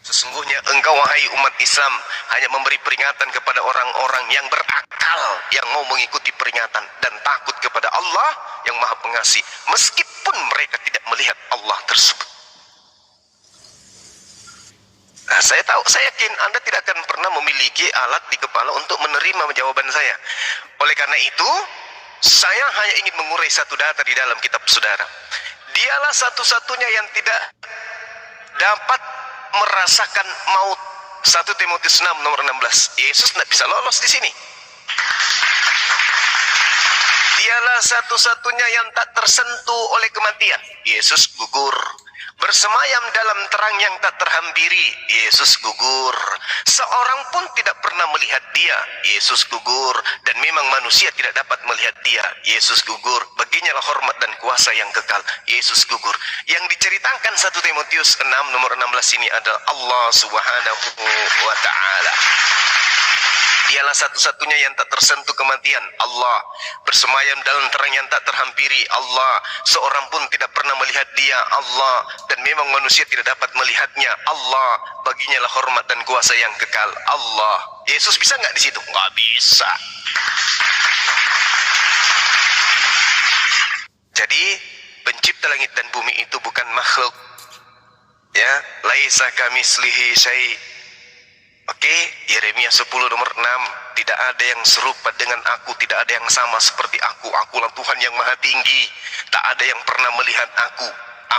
Sesungguhnya engkau wahai umat Islam hanya memberi peringatan kepada orang-orang yang berakal, yang mau mengikuti peringatan dan takut kepada Allah yang Maha Pengasih, meskipun mereka tidak melihat Allah tersebut. Nah, saya yakin Anda tidak akan pernah memiliki alat di kepala untuk menerima jawaban saya. Oleh karena itu, saya hanya ingin mengurai satu data di dalam kitab saudara. Dialah satu-satunya yang tidak dapat merasakan maut. 1 Timotius 6 nomor 16. Yesus tidak bisa lolos di sini. Dialah satu-satunya yang tak tersentuh oleh kematian. Yesus gugur. Bersemayam dalam terang yang tak terhampiri. Yesus gugur. Seorang pun tidak pernah melihat dia. Yesus gugur. Dan memang manusia tidak dapat melihat dia. Yesus gugur. Baginya lah hormat dan kuasa yang kekal. Yesus gugur. Yang diceritakan 1 Timotius 6 nomor 16 ini adalah Allah Subhanahu wa ta'ala. Dialah satu-satunya yang tak tersentuh kematian, Allah. Bersemayam dalam terang yang tak terhampiri, Allah. Seorang pun tidak pernah melihat dia, Allah. Dan memang manusia tidak dapat melihatnya, Allah. Baginya lah hormat dan kuasa yang kekal, Allah. Yesus bisa nggak di situ? Nggak bisa. Jadi pencipta langit dan bumi itu bukan makhluk, ya. Laisa kamitslihi syai'. Oke, Yeremia 10 nomor 6. Tidak ada yang serupa dengan aku, tidak ada yang sama seperti aku. Akulah Tuhan yang maha tinggi. Tak ada yang pernah melihat aku.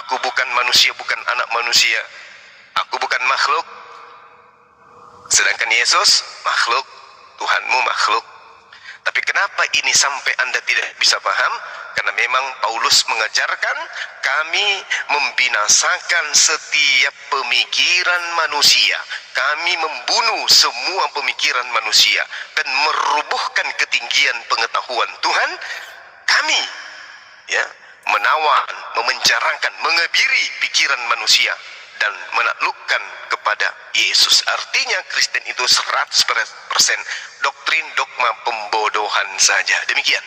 Aku bukan manusia, bukan anak manusia. Aku bukan makhluk. Sedangkan Yesus makhluk, Tuhanmu makhluk. Tapi kenapa ini sampai Anda tidak bisa paham? Karena memang Paulus mengajarkan kami membinasakan setiap pemikiran manusia. Kami membunuh semua pemikiran manusia dan merubuhkan ketinggian pengetahuan Tuhan. Kami, ya, menawan, memenjarakan, mengebiri pikiran manusia dan menaklukkan kepada Yesus. Artinya Kristen itu 100% doktrin dogma pembodohan saja. Demikian.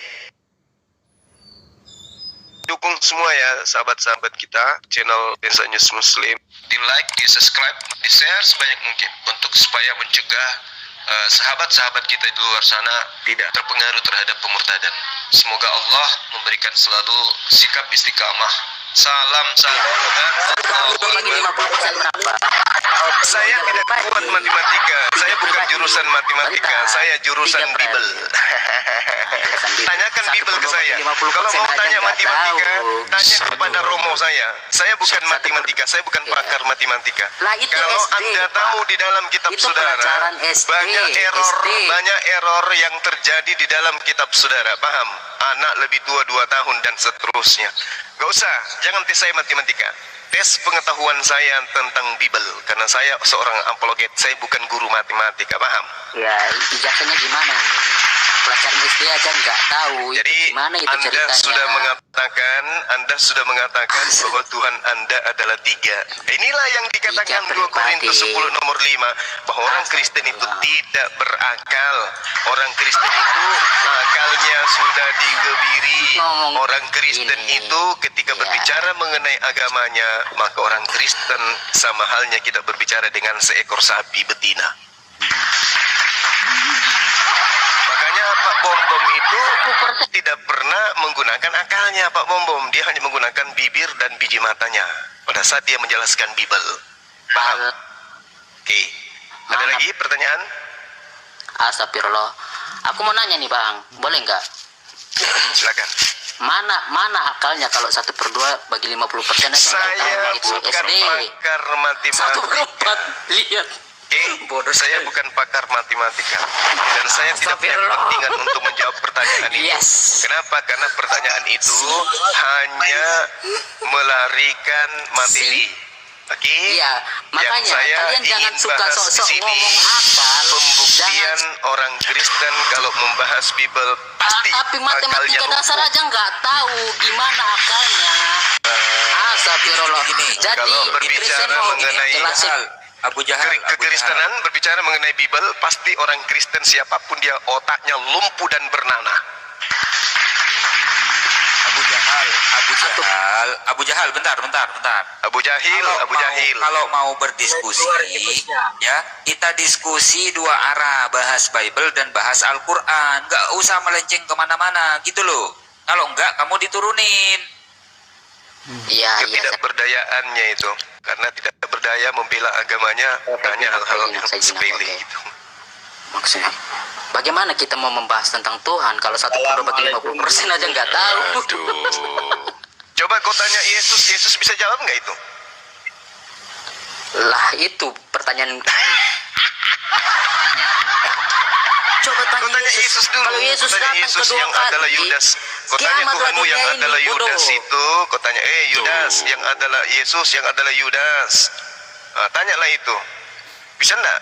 Dukung semua ya sahabat-sahabat kita channel Lensa News Muslim. Di like, di subscribe, di share sebanyak mungkin untuk supaya mencegah sahabat-sahabat kita di luar sana tidak terpengaruh terhadap pemurtadan. Semoga Allah memberikan selalu sikap istiqamah. Salam. Saya tidak kuat matematika. Saya bukan jurusan matematika. Saya jurusan Bible. Tanyakan Bible ke saya. Kalau mau tanya matematika, tanya kepada Romo saya. Saya bukan matematika. Saya bukan pakar matematika. Kalau Anda tahu di dalam kitab saudara, banyak error yang terjadi di dalam kitab saudara. Paham? Anak lebih tua 2 tahun dan seterusnya. Gak usah, jangan tes saya matematika. Tes pengetahuan saya tentang Bible. Karena saya seorang apologet, saya bukan guru matematika, paham? Ya, ijazahnya gimana? Pelajaran SD aja nggak tahu. Jadi gimana itu ceritanya? Anda sudah mengatakan bahwa Tuhan Anda adalah 3. Inilah yang dikatakan 2 Korintus 10 nomor 5. Bahwa orang Kristen itu tidak berakal. Orang Kristen itu akalnya sudah digebiri. Orang Kristen itu ketika berbicara mengenai agamanya, maka orang Kristen sama halnya kita berbicara dengan seekor sapi betina. Makanya Pak Bom-Bom itu tidak pernah menggunakan akalnya Pak Bom-Bom. Dia hanya menggunakan bibir dan biji matanya pada saat dia menjelaskan Bible. Paham? Oke. Ada lagi pertanyaan? Astagfirullah. Aku mau nanya nih Bang, boleh nggak? Silakan. Mana akalnya kalau 1/2 bagi 50% aja? Saya bukan pakar matematika. Lihat. Bodoh, saya bukan pakar matematika dan saya tidak punya kepentingan untuk menjawab pertanyaan itu. Kenapa? Karena pertanyaan itu hanya melarikan materi. Oke? Iya, makanya kalian jangan suka sok-sok ngomong akal. Pembuktian orang Kristen kalau membahas Bible pasti tapi matematika dasar aja nggak tahu gimana akalnya. Astagfirullah. Jadi kalau berbicara mengenai kekristenan, berbicara mengenai Bible, pasti orang Kristen siapapun dia otaknya lumpuh dan bernanah. Abu Jahal, bentar. Abu Jahil, Abu Jahil. Kalau mau berdiskusi, ya kita diskusi dua arah, bahas Bible dan bahas Al-Quran. Nggak usah melenceng kemana-mana, gitu loh. Kalau enggak, kamu diturunin. Iya. Ketidakberdayaannya itu, karena tidak berdaya membela agamanya, hanya hal-hal yang sepele gitu. Maksudnya, bagaimana kita mau membahas tentang Tuhan kalau 1/50% aja nggak tahu? Aduh. Coba kau tanya Yesus bisa jawab nggak itu? Lah itu pertanyaan. Coba Kau tanya Yesus dulu. Kalau Yesus Kau tanya datang Yesus kedua yang kali, adalah Yudas. Kau tanya kiamat Tuhanmu dunia yang ini, adalah Yudas bodoh. itu. Kau tanya, Yudas Tuh. yang adalah Yesus yang adalah Yudas. Nah, tanyalah itu. Bisa enggak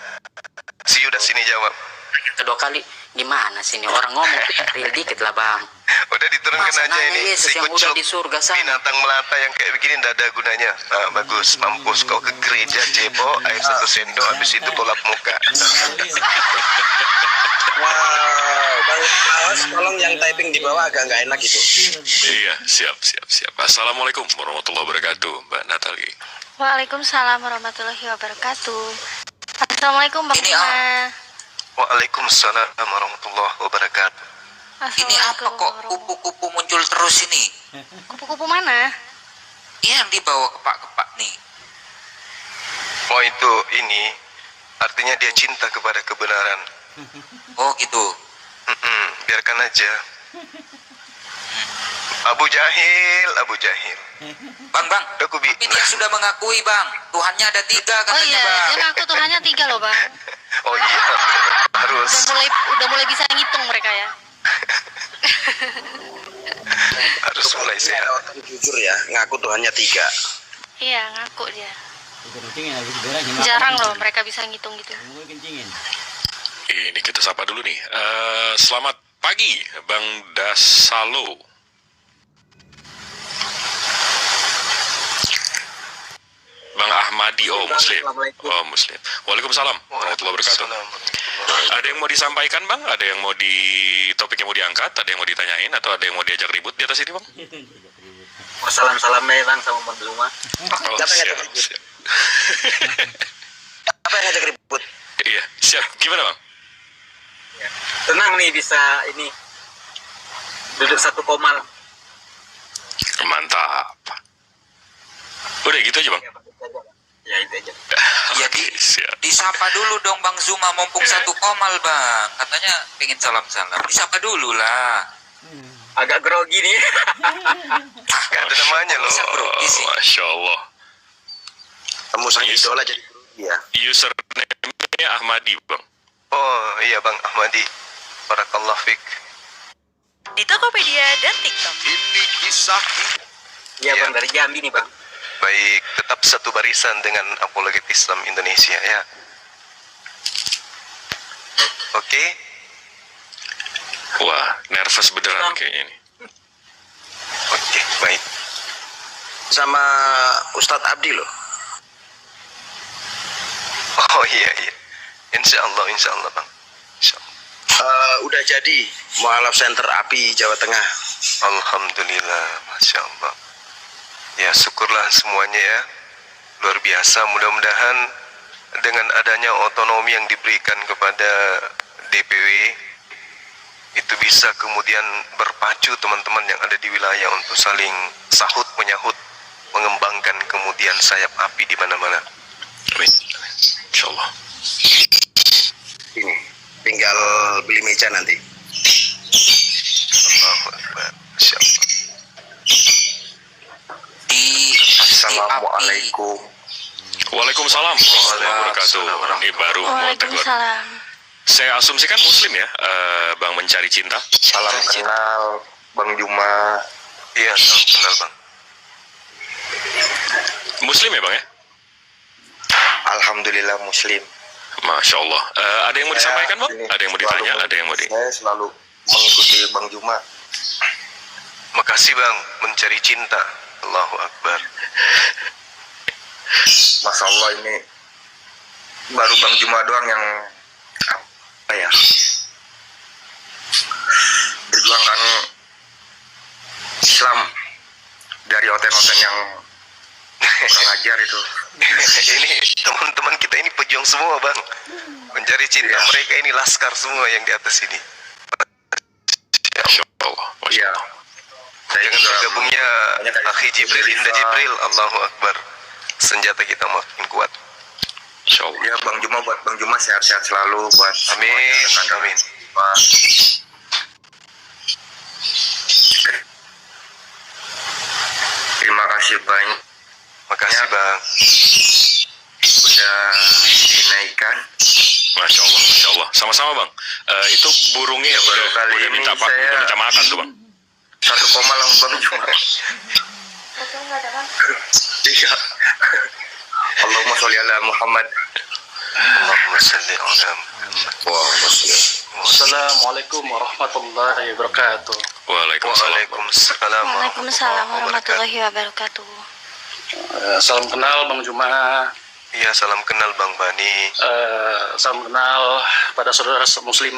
si Yudas ini jawab? Kedua kali gimana sih ini orang ngomong real dikit lah bang. Udah diturunkan Masa aja nanya ini Yesus si yang udah kucuk di surga sana. binatang melata yang kayak begini ndak ada gunanya. Nah, bagus, mampus kau ke gereja cebok air 1 sendok habis itu tolak muka. Wow, Bang Laos, tolong yang typing di bawah agak nggak enak gitu. Iya, siap. Assalamualaikum warahmatullahi wabarakatuh, Mbak Natali. Waalaikumsalam warahmatullahi wabarakatuh. Assalamualaikum Bang Ini Ima. Waalaikumsalam warahmatullahi wabarakatuh. Ini apa kok kupu-kupu muncul terus ini? Kupu-kupu mana? Yang dibawa kepak-kepak nih. Oh itu ini artinya dia cinta kepada kebenaran. Oh gitu. Biarkan aja. Abu Jahil. Bang. Udah kubi. Tapi dia sudah mengakui bang. Tuhannya ada 3 Oh katanya iya, bang. dia ngaku Tuhannya 3 loh Bang. Oh iya, harus. Udah mulai bisa ngitung mereka ya. Harus mulai sehat. Jujur ya, ngaku Tuhannya 3. Iya, ngaku dia. Jarang loh mereka bisa ngitung gitu. Ini kita sapa dulu nih. Selamat pagi, Bang Dasalo. Bang Ahmadi, Muslim. Muslim. Waalaikumsalam warahmatullahi wabarakatuh. Ada yang mau disampaikan, Bang? Ada yang mau topik yang mau diangkat? Ada yang mau ditanyain? Atau ada yang mau diajak ribut di atas ini, Bang? Salam-salamnya bang sama Bang Zuma. Oh, Siapa yang siap. ngajak ribut? Apa yang ngajak ribut? Iya, siap. Gimana, Bang? Tenang nih bisa ini duduk satu komal. Mantap. Udah gitu aja, Bang? Ya itu aja. Ya Oke, siap. disapa dulu dong Bang Zuma mumpung 1 komal bang. Katanya pengen salam-salam. Disapa dulu lah. Agak grogi nih. Gak ada namanya loh. Bisa grogi sih. Masya Allah. Kamu sang Yes. idola jadi ya. Username-nya Ahmadi, Bang. Oh iya Bang Ahmadi. Barakallah fik. Di Tokopedia dan TikTok. Ini kisah. Iya bang dari Jambi nih bang. Baik, tetap satu barisan dengan apologet Islam Indonesia ya. Oke. Wah, nervous beneran kayaknya ini. Oke, baik. Sama Ustadz Abdi loh. Oh iya. Insya Allah Bang. Insya Allah. Udah jadi mualaf center API Jawa Tengah. Alhamdulillah, Masya Allah. Ya syukurlah semuanya ya. Luar biasa, mudah-mudahan dengan adanya otonomi yang diberikan kepada DPW itu bisa kemudian berpacu teman-teman yang ada di wilayah untuk saling sahut menyahut, mengembangkan kemudian sayap api di mana-mana. Amin. Insya Allah. Ini tinggal beli meja nanti. Allahu Akbar. Masya Allah. Assalamualaikum. Waalaikumsalam warahmatullahi wabarakatuh. Ini baru mau tegur. Waalaikumsalam. Saya asumsikan Muslim ya, Bang Mencari Cinta. Salam kenal Bang Juma. Iya, salam kenal Bang. Muslim ya, Bang ya? Alhamdulillah Muslim. Masya Allah. Ada yang mau disampaikan, Bang? Ini Ada yang mau ditanya? Ada yang mau di... Saya selalu mengikuti Bang Juma. Makasih Bang, mencari cinta. Allahu Akbar. Masya Allah ini baru Bang Juma doang yang apa ya, berjuangkan Islam dari oten-oten yang kurang ajar itu. Ini teman-teman kita ini pejuang semua bang, mencari cinta mereka ini laskar semua yang di atas ini. Masya Allah. Masya Iya. Allah. Saya Dengan juga bergabungnya banyak dari Akhi Jibril, Jibril. Indah Jibril, Allahu Akbar, senjata kita makin kuat. Insya Allah. Ya Bang Juma, buat Bang Juma sehat-sehat selalu buat Amin, amin. Terima kasih banyak Makasih bang. udah dinaikkan. Masya Allah. Masya Allah. Sama-sama bang. Itu burungnya Ya, baru kali udah ini minta saya- udah minta makan tuh bang. 1 lang Bang Juma. Iya. Allahumma sholli ala Muhammad. Allahumma salli ala Muhammad. Assalamualaikum warahmatullahi wabarakatuh. Waalaikumsalam. Waalaikumsalam Waalaikumsalam warahmatullahi wabarakatuh. Salam kenal Bang Juma. Iya, salam kenal Bang Bani. Salam kenal pada saudara muslim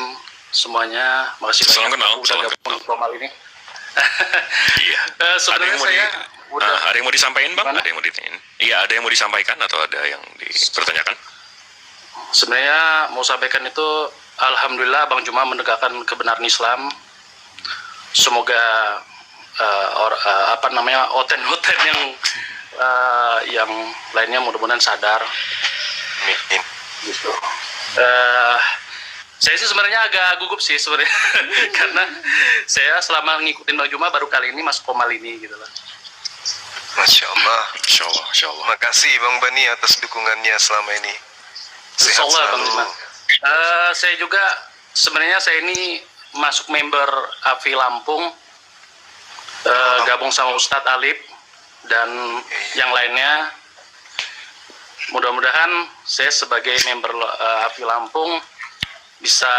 semuanya. Makasih Salam banyak kenal, udah salam gabung kenal. di Komal ini. Iya. Ada Sebenarnya yang mau saya udah ada yang mau disampaikan bang? Gimana? Ada yang mau ditanyain? Iya, ada yang mau disampaikan atau ada yang dipertanyakan? sebenarnya mau sampaikan itu alhamdulillah Bang Juma menegakkan kebenaran Islam. Semoga oten-oten yang lainnya mudah-mudahan sadar. Amin. Gitu. Saya sih sebenarnya agak gugup sih sebenarnya karena saya selama ngikutin Bang Juma baru kali ini masuk Komal ini gitu loh. Masya Allah. Insya Allah. Insya Allah. Makasih Bang Bani atas dukungannya selama ini. Sehat Insyaallah, Bang selalu. Juma. Saya juga sebenarnya saya ini masuk member AFI Lampung, gabung sama Ustadz Alip dan yang lainnya. Mudah-mudahan saya sebagai member AFI Lampung bisa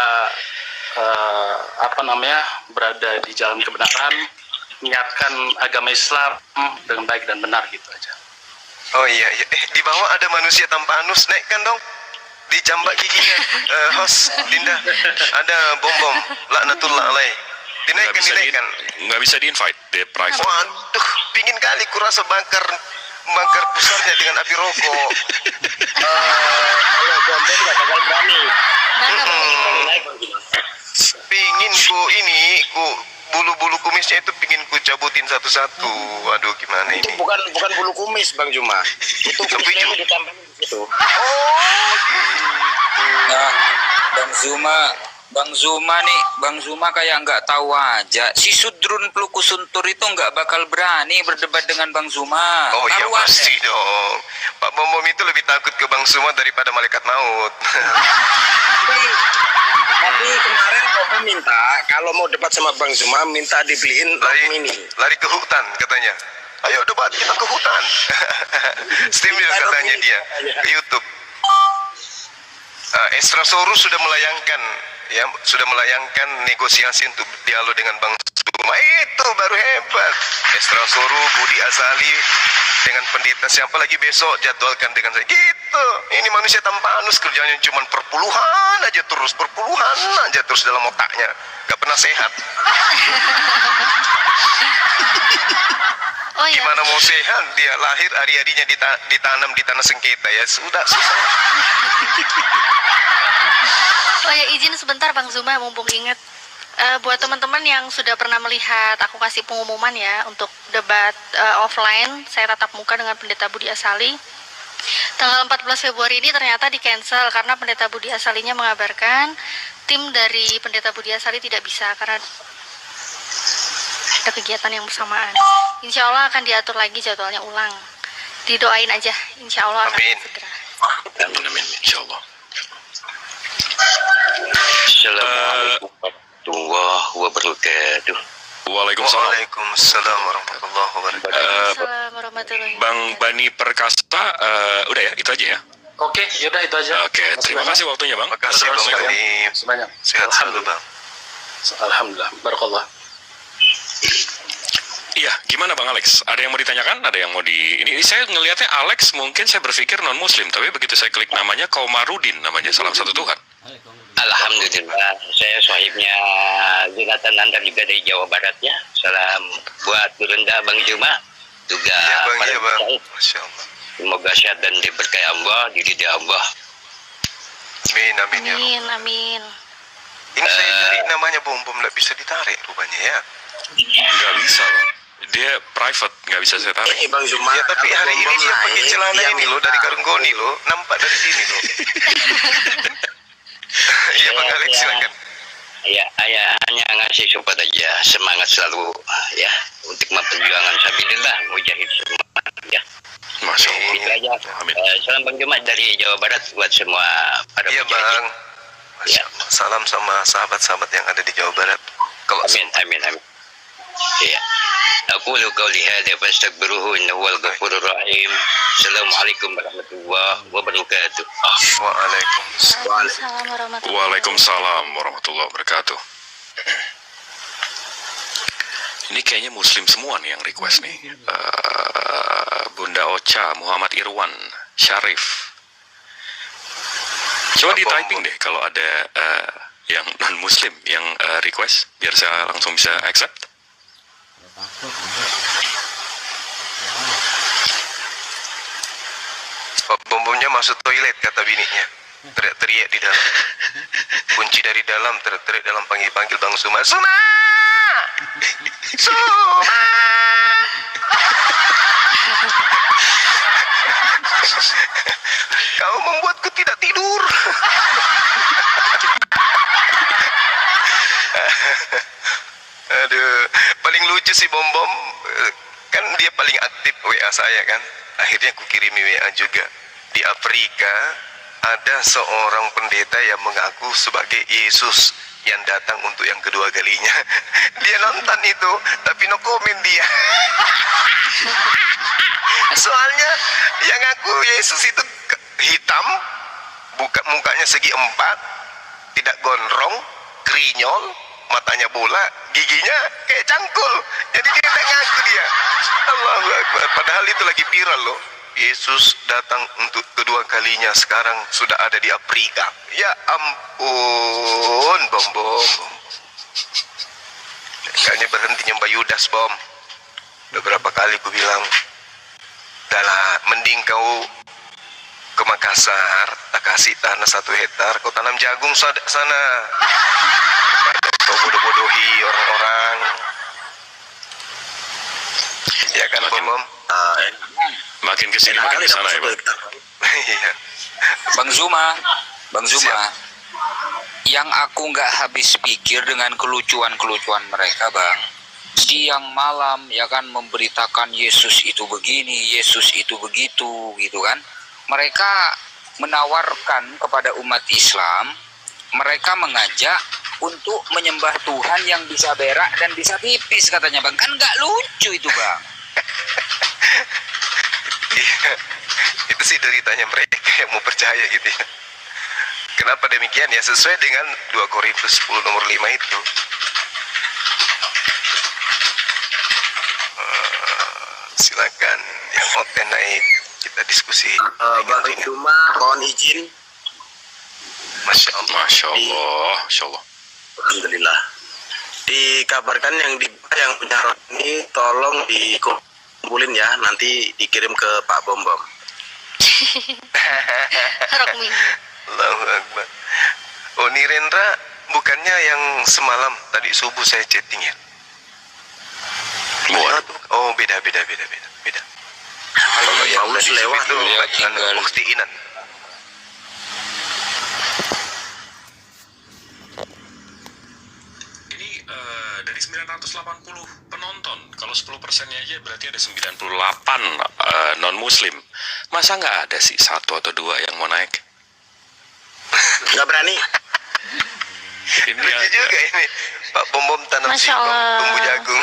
berada di jalan kebenaran, menyiarkan agama Islam dengan baik dan benar gitu aja. Oh iya, iya. Di bawah ada manusia tanpa anus, naikkan dong. Di jambak giginya, host Dinda, ada bom-bom, laknatullah alaih. Dinaikkan. Nggak bisa di-invite, di private. Waduh, pingin kali kurasa bakar pusarnya dengan api rokok. Kalau bom-bom nggak bakal berani. Mana Bang? Naik Bang Juma. Pingin ku bulu-bulu kumisnya itu pingin ku cabutin satu-satu. Waduh, gimana Itu ini? bukan bulu kumis Bang Juma. Itu kumisnya itu ditambahin di situ. Nah, Bang Zuma kayak nggak tahu aja. Si Sudrun Plukusuntur itu nggak bakal berani berdebat dengan Bang Zuma. Oh iya Taruhan. pasti dong. Pak Bom Bom itu lebih takut ke Bang Suma daripada malaikat maut. Tapi kemarin Bapak minta kalau mau debat sama Bang Zuma minta dibeliin mini. lari ke hutan katanya. Ayo debat kita ke hutan. Stimil katanya dia ke YouTube. Estrasaurus sudah melayangkan negosiasi untuk dialog dengan Bang Suma. Itu baru hebat. Estrasaurus, Budi Azali dengan pendeta siapa lagi besok jadwalkan dengan saya. Gitu. Ini manusia tanpa anus kerjanya cuma perpuluhan aja terus dalam otaknya. Gak pernah sehat. Oh iya. Gimana mau sehat? Dia lahir hari-harinya ditanam di tanah sengketa ya. Sudah susah. Oh ya, izin sebentar Bang Zuma, mumpung ingat. Buat teman-teman yang sudah pernah melihat, aku kasih pengumuman ya untuk debat offline saya tatap muka dengan Pendeta Budi Asali. Tanggal 14 Februari ini ternyata di cancel karena Pendeta Budi Asalinya mengabarkan tim dari Pendeta Budi Asali tidak bisa karena ada kegiatan yang bersamaan. Insya Allah akan diatur lagi jadwalnya ulang. Didoain aja, insya Allah akan Amin. segera. Amin. Insya Allah. Assalamualaikum warahmatullahi wabarakatuh. Waalaikumsalam. Waalaikumsalam warahmatullahi wabarakatuh. Assalamualaikum warahmatullahi Bang wabarakatuh. Bani Perkasa, udah ya, itu aja ya. Oke, yaudah itu aja. Oke, terima kasih waktunya bang. Makasih Bang Bani. Sebanyak. Sehat selalu Bang. Alhamdulillah. Barakallah. Iya, gimana Bang Alex? Ada yang mau ditanyakan? Ada yang mau ini saya ngelihatnya Alex mungkin saya berpikir non Muslim, tapi begitu saya klik namanya Komarudin, namanya Salam Satu Tuhan. Alhamdulillah, saya sahibnya Jonathan Nanda juga dari Jawa Barat ya. Salam buat Gurunda Bang Juma. juga Iya bang, para iya bang. penjahit. Masya Allah. Semoga sehat dan diberkahi Allah, diridai Allah. Amin, amin ya. Amin, amin. Ini saya cari namanya bom-bom nggak bisa ditarik rupanya ya. Nggak bisa loh. Dia private, nggak bisa saya tarik. Bang Zuma. Ya tapi hari ini dia pakai celana ini loh dari Karunggoni loh, nampak dari sini loh. Iya bang Alex silakan. Ya, ayah hanya ngasih support aja, semangat selalu ya untuk memperjuangkan sabilillah, mujahid semua ya. Masya Allah. Itu aja. Amin. Salam Bang Juma dari Jawa Barat buat semua para Iya mujahid. bang. Masya Allah. Salam sama sahabat-sahabat yang ada di Jawa Barat. Kalau Amin, amin, amin. Iya. Aku lu qauli hadza fastaghfiruhu innahu wal ghafurur rahim. Assalamualaikum warahmatullahi wabarakatuh. Waalaikumsalam. Waalaikumsalam warahmatullahi Waalaikumsalam warahmatullahi wabarakatuh. Ini kayaknya muslim semua nih yang request nih. Bunda Ocha, Muhammad Irwan, Syarif. Coba di typing deh kalau ada yang non muslim yang request biar saya langsung bisa accept. Bom-bomnya masuk toilet kata bininya. Teriak-teriak di dalam. Kunci dari dalam teriak-teriak dalam panggil-panggil Bang Suma. Suma! Suma! Kau membuatku tidak tidur. Aduh, paling lucu sih bom-bom. Kan dia paling aktif WA saya kan. Akhirnya aku kirimi WA juga. Di Afrika ada seorang pendeta yang mengaku sebagai Yesus yang datang untuk yang kedua kalinya. Dia nonton itu, tapi no komen dia. Soalnya yang ngaku Yesus itu hitam, mukanya segi empat, tidak gondrong, krinyol, matanya bola, giginya kayak cangkul. Jadi dia tidak ngaku dia. Allahu Akbar. Padahal itu lagi viral loh. Yesus datang untuk kedua kalinya sekarang sudah ada di Afrika. Ya ampun, bom. Kayaknya berhenti nyembah Yudas, bom. Beberapa kali ku bilang, udahlah, mending kau ke Makassar, tak kasih tanah 1 hektar, kau tanam jagung sana. Kau bodoh-bodohi orang-orang. Ya kan, bom. Makin kesini makin kesana ya bang. Iya. Bang Zuma, Siap. yang aku nggak habis pikir dengan kelucuan-kelucuan mereka, Bang. Siang malam ya kan memberitakan Yesus itu begini, Yesus itu begitu, gitu kan. Mereka menawarkan kepada umat Islam, mereka mengajak untuk menyembah Tuhan yang bisa berak dan bisa pipis katanya, Bang. Kan nggak lucu itu, Bang. Iya, itu sih deritanya mereka yang mau percaya gitu ya. Kenapa demikian ya? Sesuai dengan 2 Korintus 10 nomor 5 itu. Silakan yang open naik, kita diskusi. Bang Zuma, mohon izin. Masya Allah. Masya Allah, Masya Allah. Alhamdulillah. Dikabarkan yang punya rot ini tolong dikumpulin ya, nanti dikirim ke Pak Bom. Rokmi. Allahu Akbar. Oh, Nirendra bukannya yang semalam tadi subuh saya chatting ya? Buat. Oh, beda. Kalau yang Paulus tadi lewat itu beliau tinggal. Mukhtiinan. Ini dari 980 penonton, kalau 10%-nya aja berarti ada 98 non-muslim. Masa nggak ada sih 1 atau 2 yang mau naik? Nggak berani. Ini Lucu aja. juga ini. Pak Bom tanam Masya singkong, Allah. tumbuh jagung.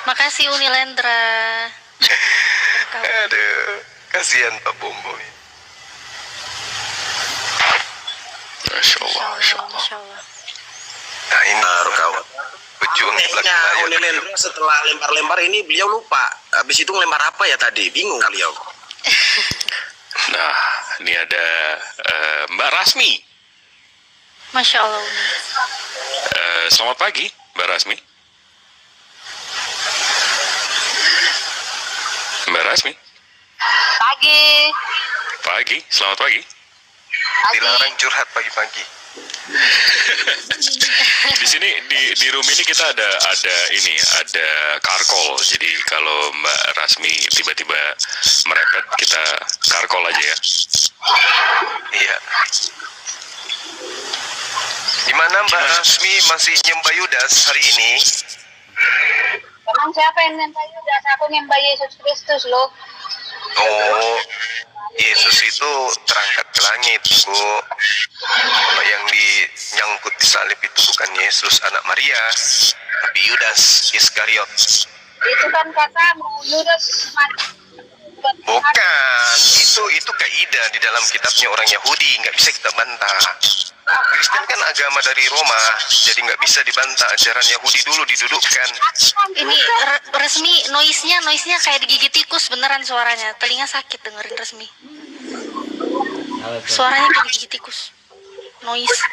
Makasih Unilendra. Aduh, kasihan Pak Bom. Masya Allah, Masya Allah. Masya Allah. Nah ini Kawan. pejuang di belakang Kayaknya layar. Unilendra setelah lempar-lempar ini beliau lupa. Habis itu ngelempar apa ya tadi? Bingung beliau. Nah, ini ada Mbak Rasmi. Masya Allah Uni. Selamat pagi, Mbak Rasmi. Rasmi. Pagi. Pagi, selamat pagi. Dilarang curhat pagi-pagi. Di sini di room ini kita ada karkol. Jadi kalau Mbak Rasmi tiba-tiba merepet, kita karkol aja ya. Iya. Gimana Mbak Rasmi masih nyembah Yudas hari ini? Emang siapa yang nyembah Yudas? Aku nyembah Yesus Kristus loh. Oh, Yesus itu terangkat ke langit, Bu. Kalau yang dinyangkut di salib itu bukan Yesus anak Maria, tapi Yudas Iskariot. Itu kan katamu, Yudas Bukan, itu kaidah di dalam kitabnya orang Yahudi, nggak bisa kita bantah. Kristen kan agama dari Roma, jadi nggak bisa dibantah. Ajaran Yahudi dulu didudukkan. Ini Resmi noise-nya kayak digigit tikus beneran suaranya. Telinga sakit dengerin Resmi. Suaranya kayak digigit tikus. Noise.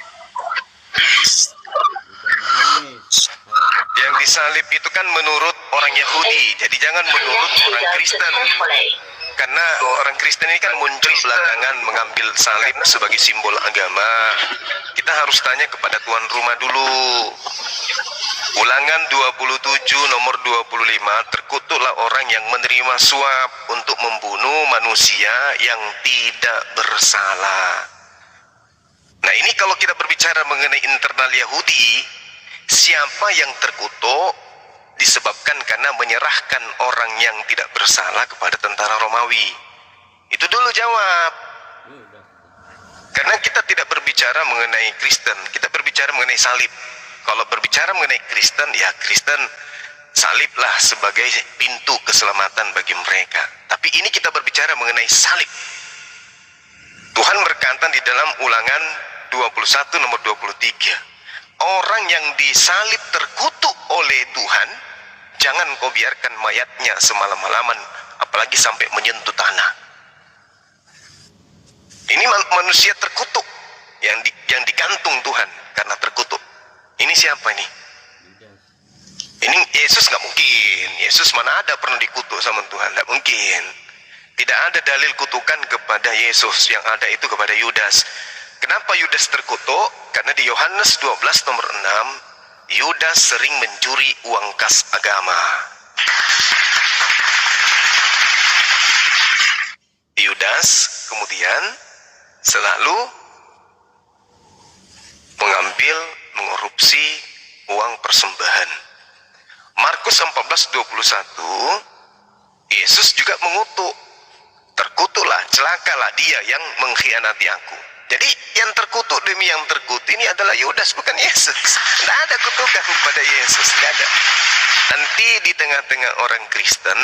Yang disalib itu kan menurut orang Yahudi, jadi jangan menurut orang Kristen. Karena orang Kristen ini kan muncul belakangan mengambil salib sebagai simbol agama. Kita harus tanya kepada tuan rumah dulu. Ulangan 27 nomor 25, terkutuklah orang yang menerima suap untuk membunuh manusia yang tidak bersalah. Nah, ini kalau kita berbicara mengenai internal Yahudi, siapa yang terkutuk disebabkan karena menyerahkan orang yang tidak bersalah kepada tentara Romawi. Itu dulu jawab. Karena kita tidak berbicara mengenai Kristen, kita berbicara mengenai salib. Kalau berbicara mengenai Kristen, ya Kristen saliblah sebagai pintu keselamatan bagi mereka. Tapi ini kita berbicara mengenai salib. Tuhan berkata di dalam Ulangan 21 nomor 23, orang yang disalib terkutuk oleh Tuhan, jangan kau biarkan mayatnya semalam-malaman, apalagi sampai menyentuh tanah. Ini manusia terkutuk yang digantung Tuhan karena terkutuk. Ini siapa ini? Ini Yesus nggak mungkin. Yesus mana ada pernah dikutuk sama Tuhan? Nggak mungkin. Tidak ada dalil kutukan kepada Yesus. Yang ada itu kepada Yudas. Kenapa Yudas terkutuk? Karena di Yohanes 12 nomor 6, Yudas sering mencuri uang kas agama. Yudas kemudian selalu mengorupsi uang persembahan. Markus 14:21, Yesus juga mengutuk, terkutuklah, celakalah dia yang mengkhianati aku. Jadi yang terkutuk demi yang terkutuk ini adalah Yudas, bukan Yesus. Tidak ada kutukan kepada Yesus, tidak ada. Nanti di tengah-tengah orang Kristen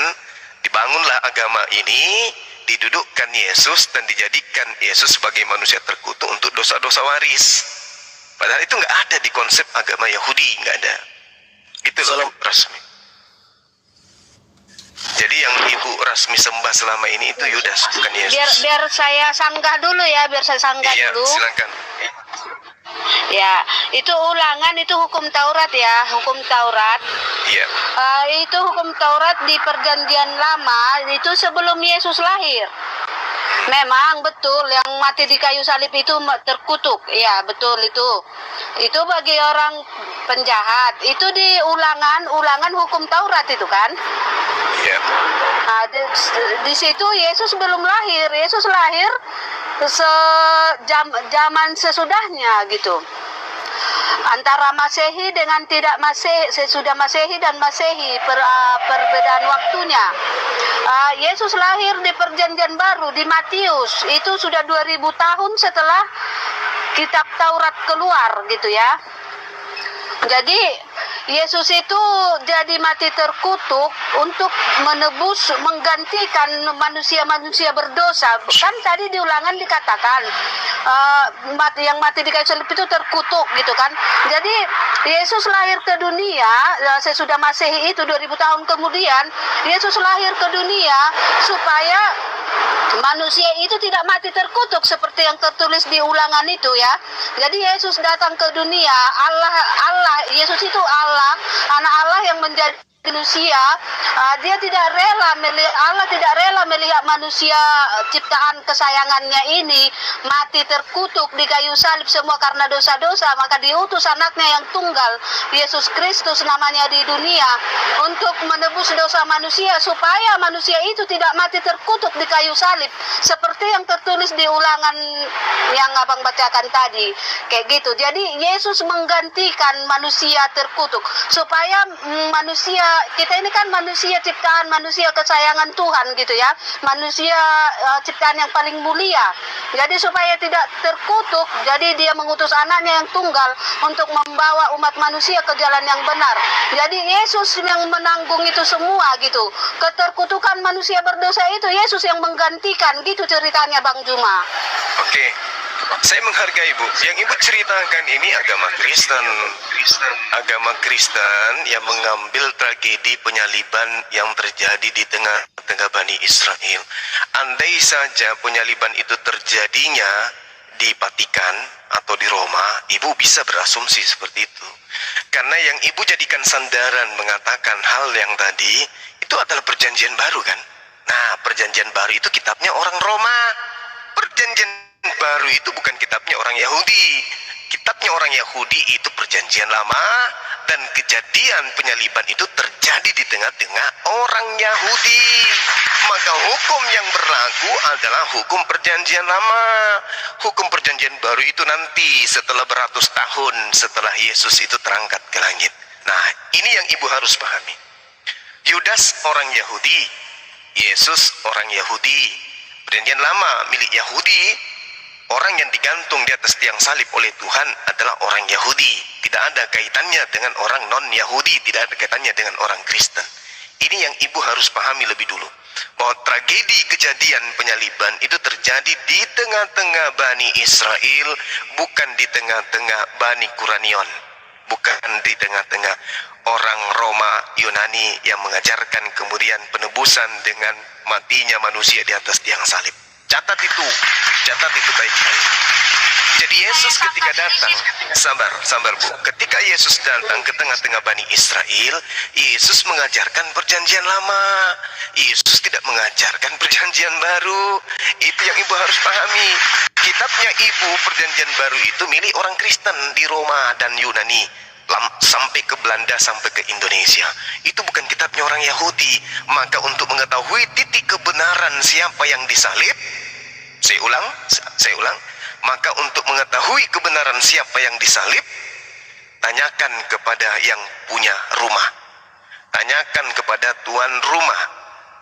dibangunlah agama ini, didudukkan Yesus dan dijadikan Yesus sebagai manusia terkutuk untuk dosa-dosa waris. Padahal itu nggak ada di konsep agama Yahudi, nggak ada. Itu loh Rasmi. Jadi yang Ibu Rasmi sembah selama ini itu Yudas, bukan Yesus. Biar saya sanggah dulu ya, dulu. Iya, silakan. Ya, itu Ulangan, itu hukum Taurat ya, hukum Taurat. Iya. Itu hukum Taurat di Perjanjian Lama, itu sebelum Yesus lahir. Memang betul yang mati di kayu salib itu terkutuk. Ya, betul itu. Itu bagi orang penjahat. Itu di ulangan hukum Taurat itu kan? Iya. Nah, di situ Yesus belum lahir. Yesus lahir zaman sesudahnya gitu. Antara Masehi dengan tidak Masehi, sesudah Masehi dan Masehi, perbedaan waktunya. Yesus lahir di Perjanjian Baru di Matius, itu sudah 2000 tahun setelah kitab Taurat keluar gitu ya. Jadi Yesus itu jadi mati terkutuk untuk menebus, menggantikan manusia-manusia berdosa. Kan tadi di Ulangan dikatakan yang mati di kayu salib itu terkutuk gitu kan. Jadi Yesus lahir ke dunia sesudah Masehi itu 2000 tahun kemudian, Yesus lahir ke dunia supaya manusia itu tidak mati terkutuk seperti yang tertulis di Ulangan itu ya. Jadi Yesus datang ke dunia, Allah, Yesus itu Allah, anak Allah yang menjadi manusia, dia tidak rela melihat, Allah tidak rela melihat manusia ciptaan kesayangannya ini mati terkutuk di kayu salib semua karena dosa-dosa, maka diutus anaknya yang tunggal Yesus Kristus namanya di dunia untuk menebus dosa manusia supaya manusia itu tidak mati terkutuk di kayu salib seperti yang tertulis di Ulangan yang abang bacakan tadi kayak gitu. Jadi Yesus menggantikan manusia terkutuk supaya manusia, kita ini kan manusia ciptaan manusia kesayangan Tuhan gitu ya, manusia ciptaan yang paling mulia. Jadi supaya tidak terkutuk, jadi dia mengutus anaknya yang tunggal untuk membawa umat manusia ke jalan yang benar. Jadi Yesus yang menanggung itu semua gitu. Keterkutukan manusia berdosa itu Yesus yang menggantikan, gitu ceritanya Bang Juma. Oke, saya menghargai Bu. Yang Ibu ceritakan ini agama Kristen. Agama Kristen yang mengambil tragedi penyaliban yang terjadi di tengah-tengah Bani Israel. Andai saja penyaliban itu terjadinya di Vatikan atau di Roma, Ibu bisa berasumsi seperti itu. Karena yang Ibu jadikan sandaran mengatakan hal yang tadi, itu adalah perjanjian baru kan? Nah, perjanjian baru itu kitabnya orang Roma. Perjanjian baru itu bukan kitabnya orang Yahudi. Kitabnya orang Yahudi itu perjanjian lama, dan kejadian penyaliban itu terjadi di tengah-tengah orang Yahudi. Maka hukum yang berlaku adalah hukum perjanjian lama. Hukum perjanjian baru itu nanti setelah beratus tahun setelah Yesus itu terangkat ke langit. Nah, ini yang Ibu harus pahami. Yudas orang Yahudi, Yesus orang Yahudi. Perjanjian lama milik Yahudi, orang yang digantung di atas tiang salib oleh Tuhan adalah orang Yahudi. Tidak ada kaitannya dengan orang non-Yahudi, tidak ada kaitannya dengan orang Kristen. Ini yang Ibu harus pahami lebih dulu, bahwa tragedi kejadian penyaliban itu terjadi di tengah-tengah Bani Israel, bukan di tengah-tengah Bani Quranion, bukan di tengah-tengah orang Roma Yunani yang mengajarkan kemudian penebusan dengan matinya manusia di atas tiang salib. Catat itu baik-baik. Jadi Yesus ketika datang, sabar Bu, ketika Yesus datang ke tengah-tengah Bani Israel, Yesus mengajarkan perjanjian lama. Yesus tidak mengajarkan perjanjian baru. Itu yang Ibu harus pahami. Kitabnya Ibu perjanjian baru itu milik orang Kristen di Roma dan Yunani, sampai ke Belanda, sampai ke Indonesia. Itu bukan kitabnya orang Yahudi. Maka untuk mengetahui titik kebenaran siapa yang disalib, saya ulang, maka untuk mengetahui kebenaran siapa yang disalib, tanyakan kepada yang punya rumah, tanyakan kepada tuan rumah,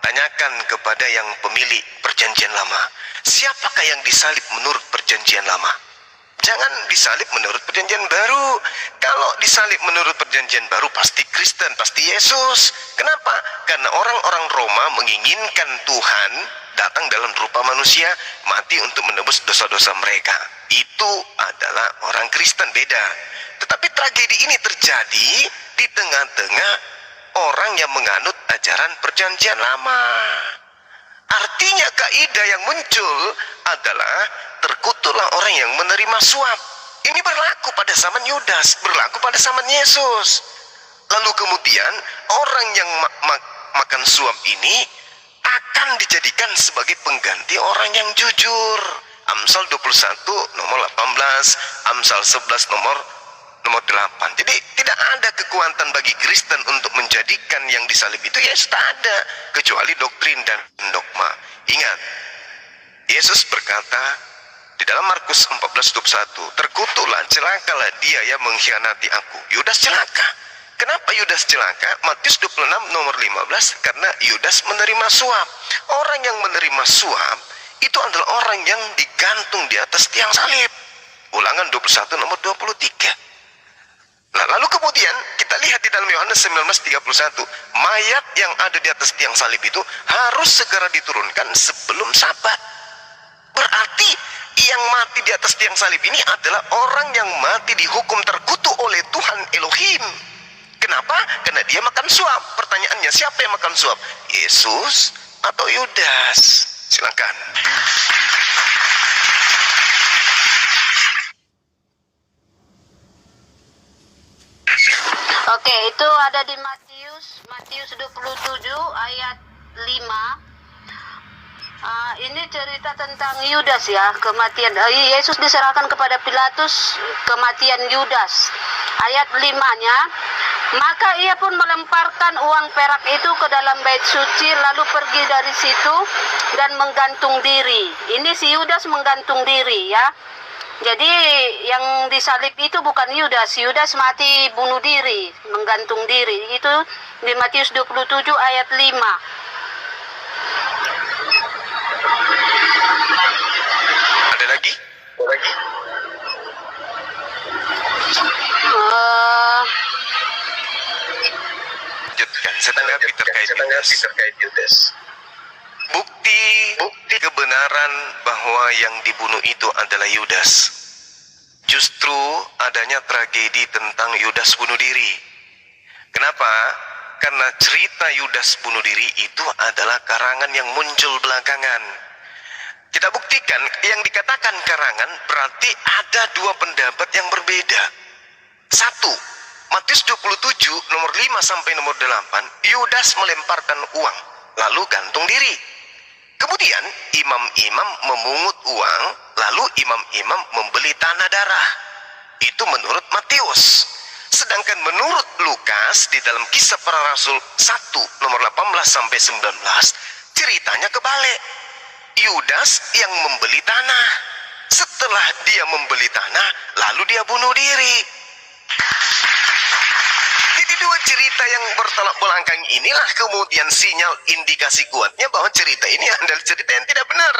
tanyakan kepada yang pemilik perjanjian lama. Siapakah yang disalib menurut perjanjian lama? Jangan disalib menurut perjanjian baru. Kalau disalib menurut perjanjian baru pasti Kristen, pasti Yesus. Kenapa? Karena orang-orang Roma menginginkan Tuhan datang dalam rupa manusia, mati untuk menebus dosa-dosa mereka. Itu adalah orang Kristen, beda. Tetapi tragedi ini terjadi di tengah-tengah orang yang menganut ajaran perjanjian lama. Artinya kaidah yang muncul adalah terkutuklah orang yang menerima suap. Ini berlaku pada zaman Yudas, berlaku pada zaman Yesus. Lalu kemudian orang yang makan suap ini akan dijadikan sebagai pengganti orang yang jujur. Amsal 21 nomor 18, Amsal 11 nomor 8. Jadi tidak ada kekuatan bagi Kristen untuk menjadikan yang disalib itu Yesus, tak ada, kecuali doktrin dan dogma. Ingat, Yesus berkata di dalam Markus 14:21, terkutuklah, celakalah dia yang mengkhianati aku. Yudas celaka. Kenapa Yudas celaka? Matius 26 nomor 15, karena Yudas menerima suap. Orang yang menerima suap itu adalah orang yang digantung di atas tiang salib. Ulangan 21 nomor 23. Nah, lalu kemudian kita lihat di dalam Yohanes 19:31, mayat yang ada di atas tiang salib itu harus segera diturunkan sebelum Sabat. Berarti yang mati di atas tiang salib ini adalah orang yang mati dihukum terkutuk oleh Tuhan Elohim. Kenapa? Karena dia makan suap. Pertanyaannya, siapa yang makan suap? Yesus atau Yudas? Silakan. Oke, itu ada di Matius Matius 27 ayat 5. Ini cerita tentang Yudas ya, kematian Yesus diserahkan kepada Pilatus, kematian Yudas. Ayat 5-nya, maka ia pun melemparkan uang perak itu ke dalam bait suci, lalu pergi dari situ dan menggantung diri. Ini si Yudas menggantung diri ya. Jadi yang disalib itu bukan Yudas. Yudas mati bunuh diri, menggantung diri. Itu di Matius 27 ayat 5. Ada lagi? Lanjutkan, saya tanggapi terkait Yudas. Bukti kebenaran bahwa yang dibunuh itu adalah Yudas. Justru adanya tragedi tentang Yudas bunuh diri. Kenapa? Karena cerita Yudas bunuh diri itu adalah karangan yang muncul belakangan. Kita buktikan yang dikatakan karangan berarti ada dua pendapat yang berbeda. Satu, Matius 27 nomor 5 sampai nomor 8, Yudas melemparkan uang lalu gantung diri. Kemudian imam-imam memungut uang lalu imam-imam membeli tanah darah. Itu menurut Matius. Sedangkan menurut Lukas di dalam Kisah Para Rasul 1 nomor 18 sampai 19 ceritanya kebalik. Yudas yang membeli tanah. Setelah dia membeli tanah, lalu dia bunuh diri. Jadi dua cerita yang bertolak belakang inilah kemudian sinyal indikasi kuatnya bahwa cerita ini adalah cerita yang tidak benar.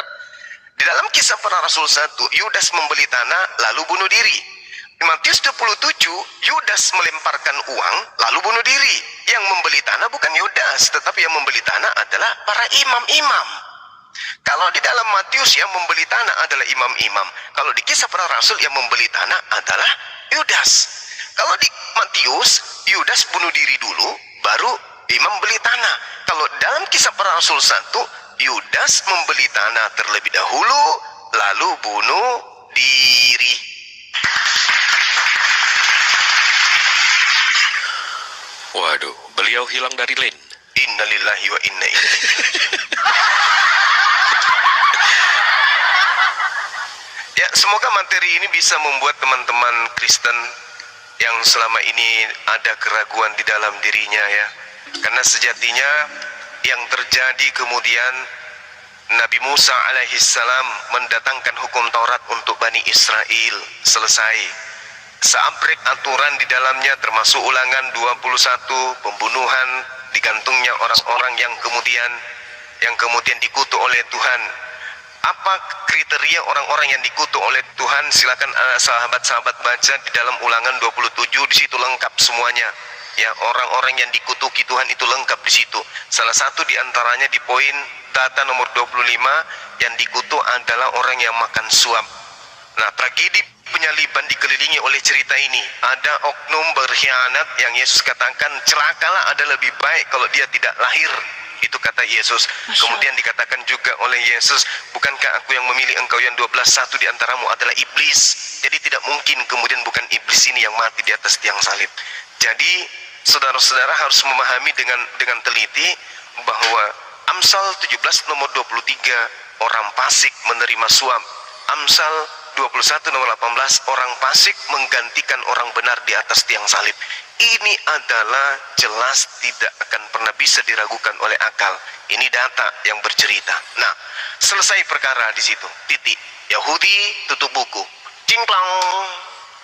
Di dalam Kisah Para Rasul 1, Yudas membeli tanah lalu bunuh diri. Di Matius 27, Yudas melemparkan uang lalu bunuh diri. Yang membeli tanah bukan Yudas, tetapi yang membeli tanah adalah para imam-imam. Kalau di dalam Matius yang membeli tanah adalah imam-imam. Kalau di Kisah Para Rasul yang membeli tanah adalah Yudas. Kalau di Matius, Yudas bunuh diri dulu, baru imam beli tanah. Kalau dalam Kisah Para Rasul 1, Yudas membeli tanah terlebih dahulu, lalu bunuh diri. Waduh, beliau hilang dari lane. Innalillahi wa inna ilaihi. Ya, semoga materi ini bisa membuat teman-teman Kristen yang selama ini ada keraguan di dalam dirinya ya. Karena sejatinya yang terjadi kemudian Nabi Musa alaihissalam mendatangkan hukum Taurat untuk Bani Israel selesai. Seabrek aturan di dalamnya termasuk ulangan 21, pembunuhan, digantungnya orang-orang yang kemudian dikutuk oleh Tuhan. Apa kriteria orang-orang yang dikutuk oleh Tuhan? Silakan sahabat-sahabat baca di dalam Ulangan 27, di situ lengkap semuanya. Ya, orang-orang yang dikutuki Tuhan itu lengkap di situ. Salah satu di antaranya di poin data nomor 25, yang dikutuk adalah orang yang makan suap. Nah, tragedi penyaliban dikelilingi oleh cerita ini. Ada oknum berkhianat yang Yesus katakan celakalah, ada lebih baik kalau dia tidak lahir. Itu kata Yesus. Kemudian dikatakan juga oleh Yesus, bukankah aku yang memilih engkau yang 12, satu di antaramu adalah iblis. Jadi tidak mungkin kemudian bukan iblis ini yang mati di atas tiang salib. Jadi saudara-saudara harus memahami dengan teliti bahwa Amsal 17 nomor 23, orang fasik menerima suap. Amsal 21 nomor 18, orang fasik menggantikan orang benar di atas tiang salib. Ini adalah jelas tidak akan pernah bisa diragukan oleh akal. Ini data yang bercerita. Nah, selesai perkara di situ. Titik. Yahudi tutup buku. Cingklang.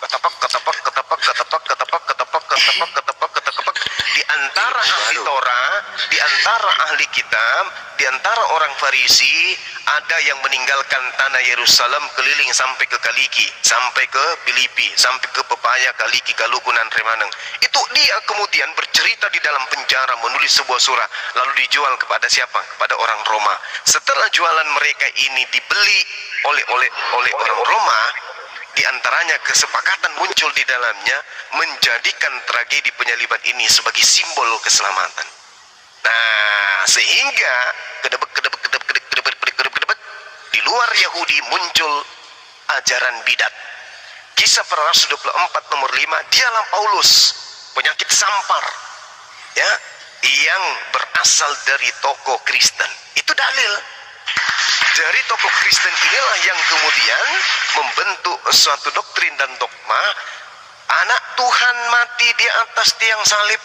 Ketapak, ketapak, ketapak, ketapak, ketapak, ketapak, ketapak, ketapak, ketapak. Di antara ahli Torah, di antara ahli kitab, di antara orang Farisi, ada yang meninggalkan tanah Yerusalem keliling sampai ke Kaliki, sampai ke Filipi, sampai ke Pepaya, Kaliki, Kalukunan, Remaneng. Itu dia kemudian bercerita di dalam penjara, menulis sebuah surah, lalu dijual kepada siapa? Kepada orang Roma. Setelah jualan mereka ini dibeli oleh orang Roma, di antaranya kesepakatan muncul di dalamnya menjadikan tragedi penyaliban ini sebagai simbol keselamatan. Nah, sehingga kedebek di luar Yahudi muncul ajaran bidat. Kisah Para Rasul 24 nomor 5, dialah Paulus, penyakit sampar. Ya, yang berasal dari tokoh Kristen. Itu dalil. Dari tokoh Kristen inilah yang kemudian membentuk suatu doktrin dan dogma. Anak Tuhan mati di atas tiang salib,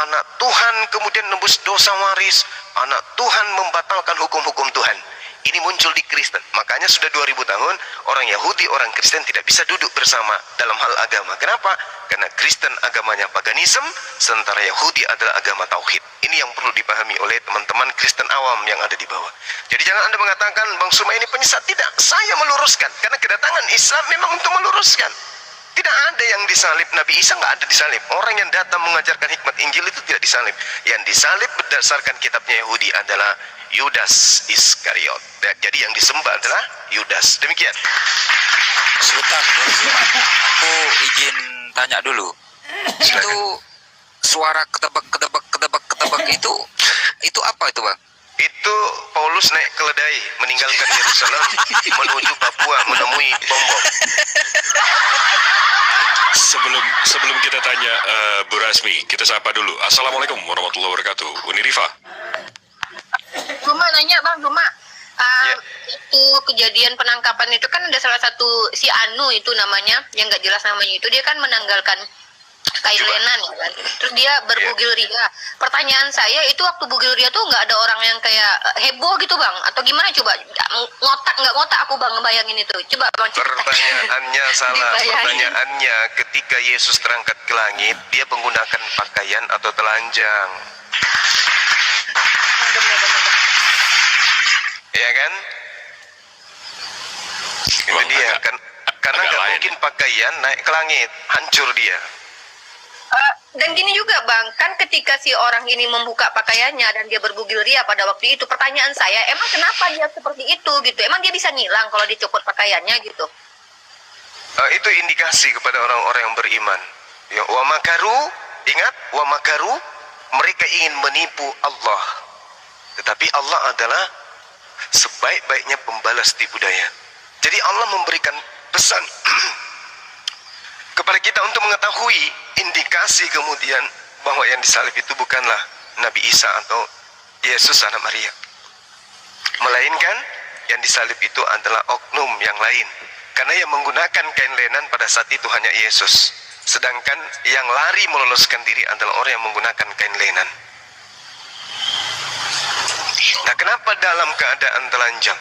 anak Tuhan kemudian nebus dosa waris, anak Tuhan membatalkan hukum-hukum Tuhan. Ini muncul di Kristen. Makanya sudah 2000 tahun orang Yahudi, orang Kristen tidak bisa duduk bersama dalam hal agama. Kenapa? Karena Kristen agamanya paganisme, sementara Yahudi adalah agama tauhid. Ini yang perlu dipahami oleh teman-teman Kristen awam yang ada di bawah. Jadi jangan Anda mengatakan Bang Suma ini penyesat. Tidak, saya meluruskan. Karena kedatangan Islam memang untuk meluruskan. Tidak ada yang disalib. Nabi Isa nggak ada disalib. Orang yang datang mengajarkan hikmat Injil itu tidak disalib. Yang disalib berdasarkan kitabnya Yahudi adalah Yudas Iskariot. Jadi yang disembah adalah Yudas. Demikian. Sebentar, aku izin tanya dulu. Itu suara ketebak itu apa itu, Bang? Itu Paulus naik keledai meninggalkan Yerusalem menuju Papua menemui bom-bom. Sebelum kita tanya Bu Rasmi, kita sapa dulu. Assalamualaikum warahmatullahi wabarakatuh. Uni Rifa. Cuma nanya Bang, Ya. itu kejadian penangkapan itu kan ada salah satu si Anu itu namanya, yang nggak jelas namanya itu, dia kan menanggalkan kain lenan ya kan. Terus dia berbugil ria. Pertanyaan saya itu waktu bugil ria tuh nggak ada orang yang kayak heboh gitu Bang? Atau gimana coba? Nggak ngotak aku Bang ngebayangin itu. Coba Bang cerita. Pertanyaannya salah. Pertanyaannya ketika Yesus terangkat ke langit, dia menggunakan pakaian atau telanjang. Ya kan? Itu dia kan. Karena nggak mungkin pakaian naik ke langit, hancur dia. Dan gini juga Bang, kan ketika si orang ini membuka pakaiannya dan dia berbugil ria pada waktu itu, pertanyaan saya, emang kenapa dia seperti itu gitu? Emang dia bisa ngilang kalau dicopot pakaiannya gitu? Itu indikasi kepada orang-orang yang beriman. Ya, wa makaru, ingat, wa makaru, mereka ingin menipu Allah. Tetapi Allah adalah sebaik-baiknya pembalas tipu daya. Jadi Allah memberikan pesan kepada kita untuk mengetahui indikasi kemudian bahwa yang disalib itu bukanlah Nabi Isa atau Yesus anak Maria, melainkan yang disalib itu adalah oknum yang lain. Karena yang menggunakan kain lenan pada saat itu hanya Yesus, sedangkan yang lari meloloskan diri adalah orang yang menggunakan kain lenan. Nah, kenapa dalam keadaan telanjang?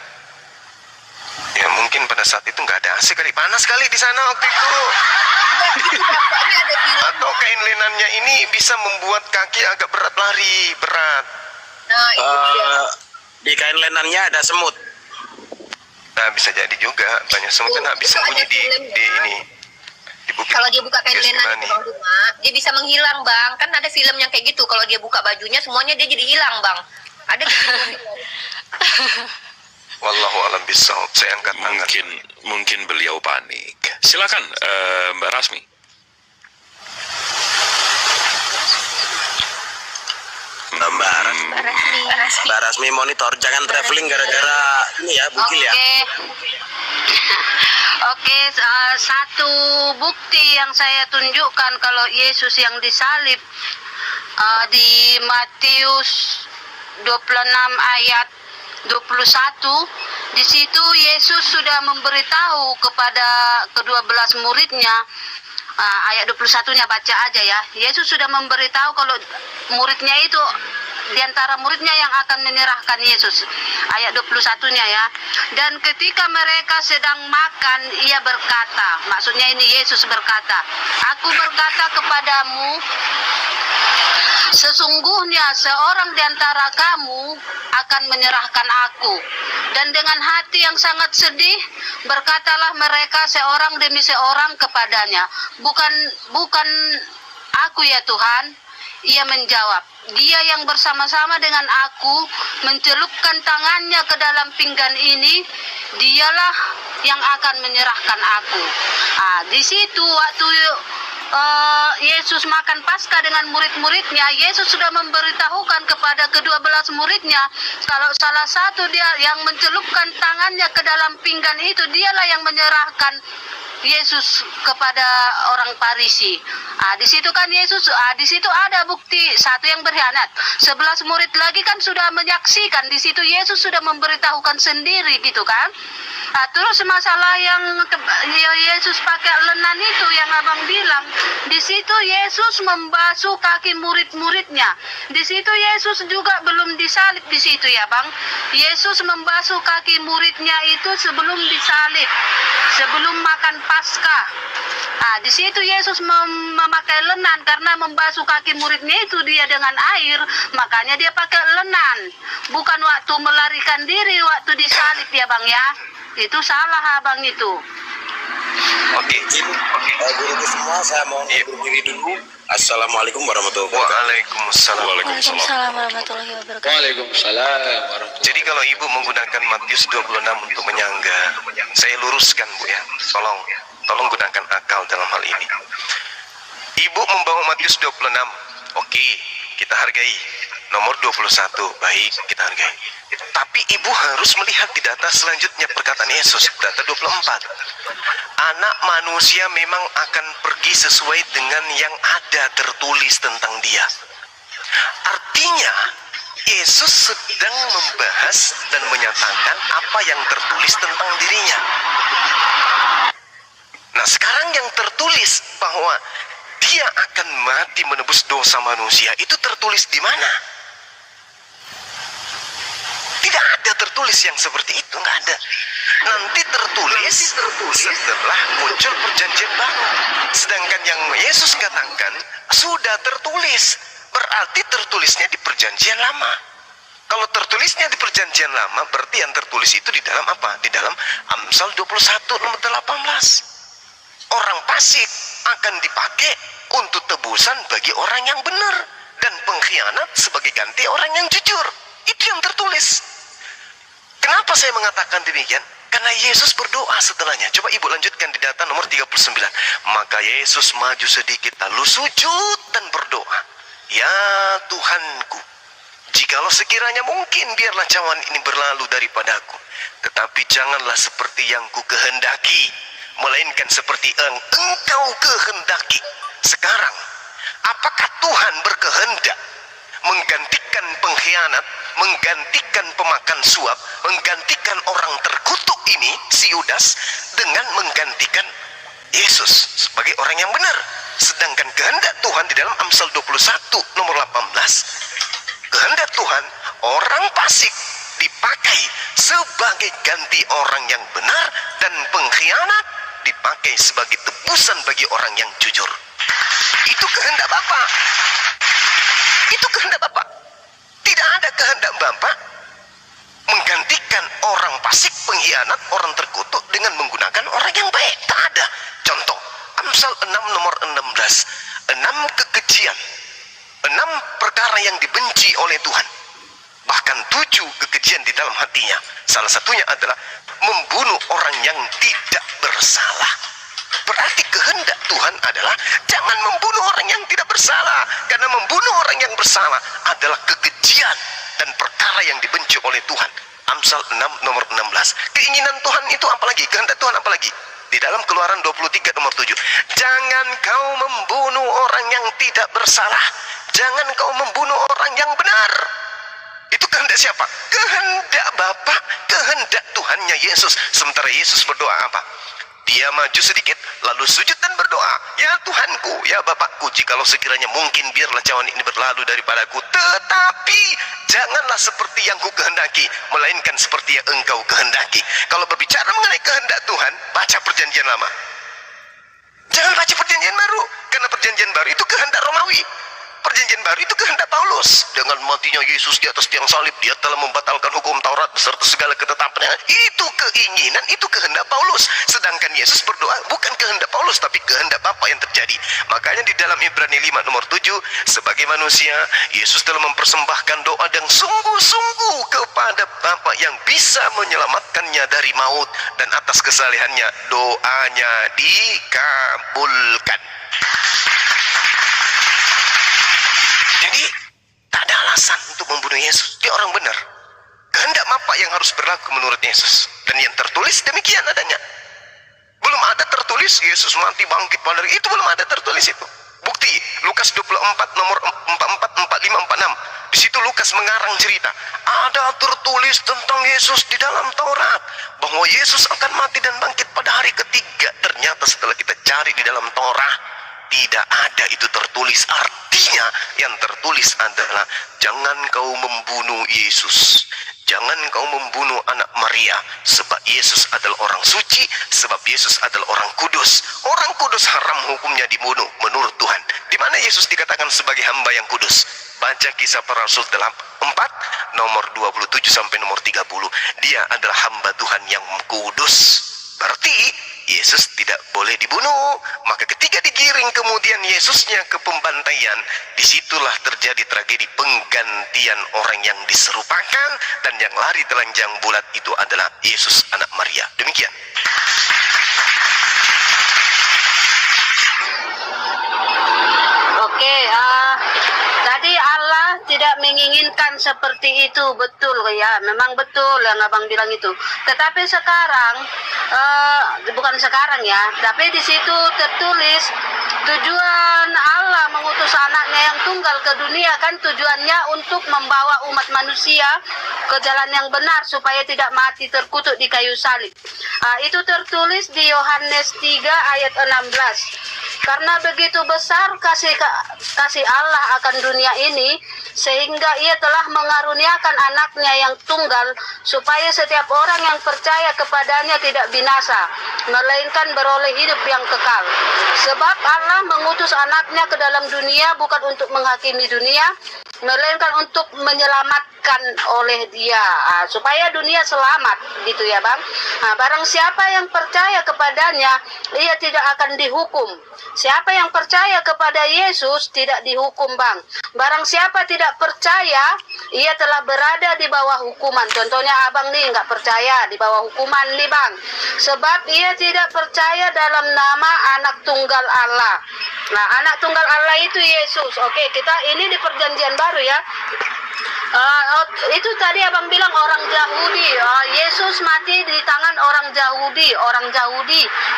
Ya mungkin pada saat itu nggak ada AC kali, panas kali di sana waktu itu. Atau kain lenannya ini bisa membuat kaki agak berat lari, berat. Nah, itu dia. Di kain lenannya ada semut. Nah, bisa jadi juga banyak semut kan habis sembunyi di ini. Di bukit. Kalau dia buka kain lenan Getsemani. itu Bang Duma, dia bisa menghilang Bang. Kan ada film yang kayak gitu, kalau dia buka bajunya semuanya dia jadi hilang Bang. Ada gitu. Wallahu alam bisawab. Saya angkat tangan. Mungkin beliau panik. Silakan Mbak Rasmi. Mbak Rasmi monitor, jangan traveling gara-gara ini ya, bugil ya. Oke, satu bukti yang saya tunjukkan kalau Yesus yang disalib di Matius 26 ayat 21, di situ Yesus sudah memberitahu kepada ke-12 muridnya, ayat 21-nya baca aja ya. Yesus sudah memberitahu kalau muridnya itu, di antara muridnya yang akan menyerahkan Yesus. Ayat 21-nya ya. Dan ketika mereka sedang makan, ia berkata, maksudnya ini Yesus berkata, aku berkata kepadamu, sesungguhnya seorang di antara kamu akan menyerahkan aku. Dan dengan hati yang sangat sedih, berkatalah mereka seorang demi seorang kepadanya, bukan aku ya Tuhan. Ia menjawab, dia yang bersama-sama dengan aku mencelupkan tangannya ke dalam pinggan ini, dialah yang akan menyerahkan aku. Di situ waktu Yesus makan Paskah dengan murid-muridnya, Yesus sudah memberitahukan kepada ke-12 muridnya kalau salah satu dia yang mencelupkan tangannya ke dalam pinggan itu, dialah yang menyerahkan Yesus kepada orang Farisi. Di situ kan Yesus, di situ ada bukti satu yang berkhianat. 11 murid lagi kan sudah menyaksikan, di situ Yesus sudah memberitahukan sendiri gitu kan. Terus masalah yang Yesus pakai lenan itu yang abang bilang, di situ Yesus membasuh kaki murid-muridnya. Di situ Yesus juga belum disalib di situ ya bang. Yesus membasuh kaki muridnya itu sebelum disalib, sebelum makan Paskah. Di situ Yesus memakai lenan karena membasuh kaki muridnya itu dia dengan air, makanya dia pakai lenan. Bukan waktu melarikan diri waktu disalib ya bang ya. Itu salah abang itu. Oke. Guru semua, saya mohon undur diri dulu. Assalamualaikum warahmatullahi wabarakatuh. Waalaikumsalam. Waalaikumsalam warahmatullahi wabarakatuh. Waalaikumsalam warahmatullahi. Jadi kalau ibu menggunakan Matius 26 untuk menyangga, saya luruskan bu ya. Tolong gunakan akal dalam hal ini. Ibu membawa Matius 26, oke, kita hargai. Nomor 21, baik, kita hargai. Tapi ibu harus melihat di data selanjutnya perkataan Yesus, data 24. Anak manusia memang akan pergi sesuai dengan yang ada tertulis tentang dia. Artinya, Yesus sedang membahas dan menyatakan apa yang tertulis tentang dirinya. Nah, sekarang yang tertulis bahwa dia akan mati menebus dosa manusia, itu tertulis di mana? Tidak ada tertulis yang seperti itu, nggak ada. Nanti tertulis setelah muncul perjanjian baru. Sedangkan yang Yesus katakan sudah tertulis, berarti tertulisnya di perjanjian lama. Kalau tertulisnya di perjanjian lama, berarti yang tertulis itu di dalam apa? Di dalam Amsal 21 nomor 18. Orang fasik akan dipakai untuk tebusan bagi orang yang benar, dan pengkhianat sebagai ganti orang yang jujur. Itu yang tertulis. Kenapa saya mengatakan demikian? Karena Yesus berdoa setelahnya. Coba ibu lanjutkan di data nomor 39. Maka Yesus maju sedikit lalu sujud dan berdoa. Ya Tuhanku, jikalau sekiranya mungkin biarlah cawan ini berlalu daripadaku. Tetapi janganlah seperti yang ku kehendaki, melainkan seperti engkau kehendaki. Sekarang, apakah Tuhan berkehendak menggantikan pengkhianat, menggantikan pemakan suap, menggantikan orang terkutuk ini, si Yudas, dengan menggantikan Yesus sebagai orang yang benar? Sedangkan kehendak Tuhan di dalam Amsal 21 nomor 18, kehendak Tuhan orang fasik dipakai sebagai ganti orang yang benar, dan pengkhianat dipakai sebagai tebusan bagi orang yang jujur. Itu kehendak Bapa. Itu kehendak Bapa. Tidak ada kehendak Bapa menggantikan orang fasik, pengkhianat, orang terkutuk dengan menggunakan orang yang baik. Tak ada. Contoh, Amsal 6 nomor 16. 6 kekejian, 6 perkara yang dibenci oleh Tuhan. Bahkan 7 kekejian di dalam hatinya. Salah satunya adalah membunuh orang yang tidak bersalah. Berarti kehendak Tuhan adalah jangan membunuh orang yang tidak bersalah, karena membunuh orang yang bersalah adalah kekejian dan perkara yang dibenci oleh Tuhan. Amsal 6 nomor 16. Keinginan Tuhan itu apalagi? Kehendak Tuhan apalagi? Di dalam Keluaran 23 nomor 7. Jangan kau membunuh orang yang tidak bersalah, jangan kau membunuh orang yang benar. Itu kehendak siapa? Kehendak Bapa, kehendak Tuhannya Yesus. Sementara Yesus berdoa apa? Dia maju sedikit, lalu sujud dan berdoa. Ya Tuhanku, ya Bapakku, jikalau sekiranya mungkin biarlah cawan ini berlalu daripadaku. Tetapi janganlah seperti yang ku kehendaki, melainkan seperti yang engkau kehendaki. Kalau berbicara mengenai kehendak Tuhan, baca perjanjian lama. Jangan baca perjanjian baru, karena perjanjian baru itu kehendak Romawi. Perjanjian baru itu kehendak Paulus. Dengan matinya Yesus di atas tiang salib, dia telah membatalkan hukum Taurat beserta segala ketetapannya. Itu keinginan, itu kehendak Paulus. Sedangkan Yesus berdoa bukan kehendak Paulus, tapi kehendak Bapa yang terjadi. Makanya di dalam Ibrani 5 nomor 7, sebagai manusia, Yesus telah mempersembahkan doa yang sungguh-sungguh kepada Bapa yang bisa menyelamatkannya dari maut, dan atas kesalehannya doanya dikabulkan. Jadi tak ada alasan untuk membunuh Yesus. Dia orang benar. Kehendak Bapa yang harus berlaku menurut Yesus. Dan yang tertulis demikian adanya. Belum ada tertulis tertulis Yesus mati bangkit pada hari itu, belum ada tertulis itu. Bukti Lukas 24 nomor 44, 45, 46. Di situ Lukas mengarang cerita. Ada tertulis tentang Yesus di dalam Taurat bahwa Yesus akan mati dan bangkit pada hari ketiga. Ternyata setelah kita cari di dalam Taurat, tidak ada itu tertulis. Artinya yang tertulis adalah jangan kau membunuh Yesus, jangan kau membunuh anak Maria, sebab Yesus adalah orang suci, sebab Yesus adalah orang kudus. Orang kudus haram hukumnya dibunuh menurut Tuhan. Di mana Yesus dikatakan sebagai hamba yang kudus? Baca Kisah Para Rasul 4 nomor 27 sampai nomor 30. Dia adalah hamba Tuhan yang kudus. Berarti Yesus tidak boleh dibunuh. Maka ketika digiring kemudian Yesusnya ke pembantaian, disitulah terjadi tragedi penggantian orang yang diserupakan, dan yang lari telanjang bulat itu adalah Yesus anak Maria. Demikian. Oke, tadi Allah tidak menginginkan seperti itu, betul ya, memang betul yang abang bilang itu. Tetapi sekarang, bukan sekarang ya, tapi di situ tertulis tujuan Allah mengutus anaknya yang tunggal ke dunia kan tujuannya untuk membawa umat manusia ke jalan yang benar supaya tidak mati terkutuk di kayu salib. Itu tertulis di Yohanes 3 ayat 16. Karena begitu besar kasih Allah akan dunia ini, sehingga ia telah mengaruniakan anaknya yang tunggal, supaya setiap orang yang percaya kepadanya tidak binasa, melainkan beroleh hidup yang kekal. Sebab Allah mengutus anaknya ke dalam dunia bukan untuk menghakimi dunia, melainkan untuk menyelamatkan oleh dia, supaya dunia selamat, gitu ya bang. Barang siapa yang percaya kepadanya, ia tidak akan dihukum. Siapa yang percaya kepada Yesus tidak dihukum bang. Barang siapa tidak percaya, ia telah berada di bawah hukuman. Contohnya abang nih nggak percaya, di bawah hukuman nih bang. Sebab ia tidak percaya dalam nama anak tunggal Allah. Nah, anak tunggal Allah itu Yesus. Oke, kita ini di perjanjian baru ya. Itu tadi abang bilang orang Yahudi. Yesus mati di tangan orang Yahudi,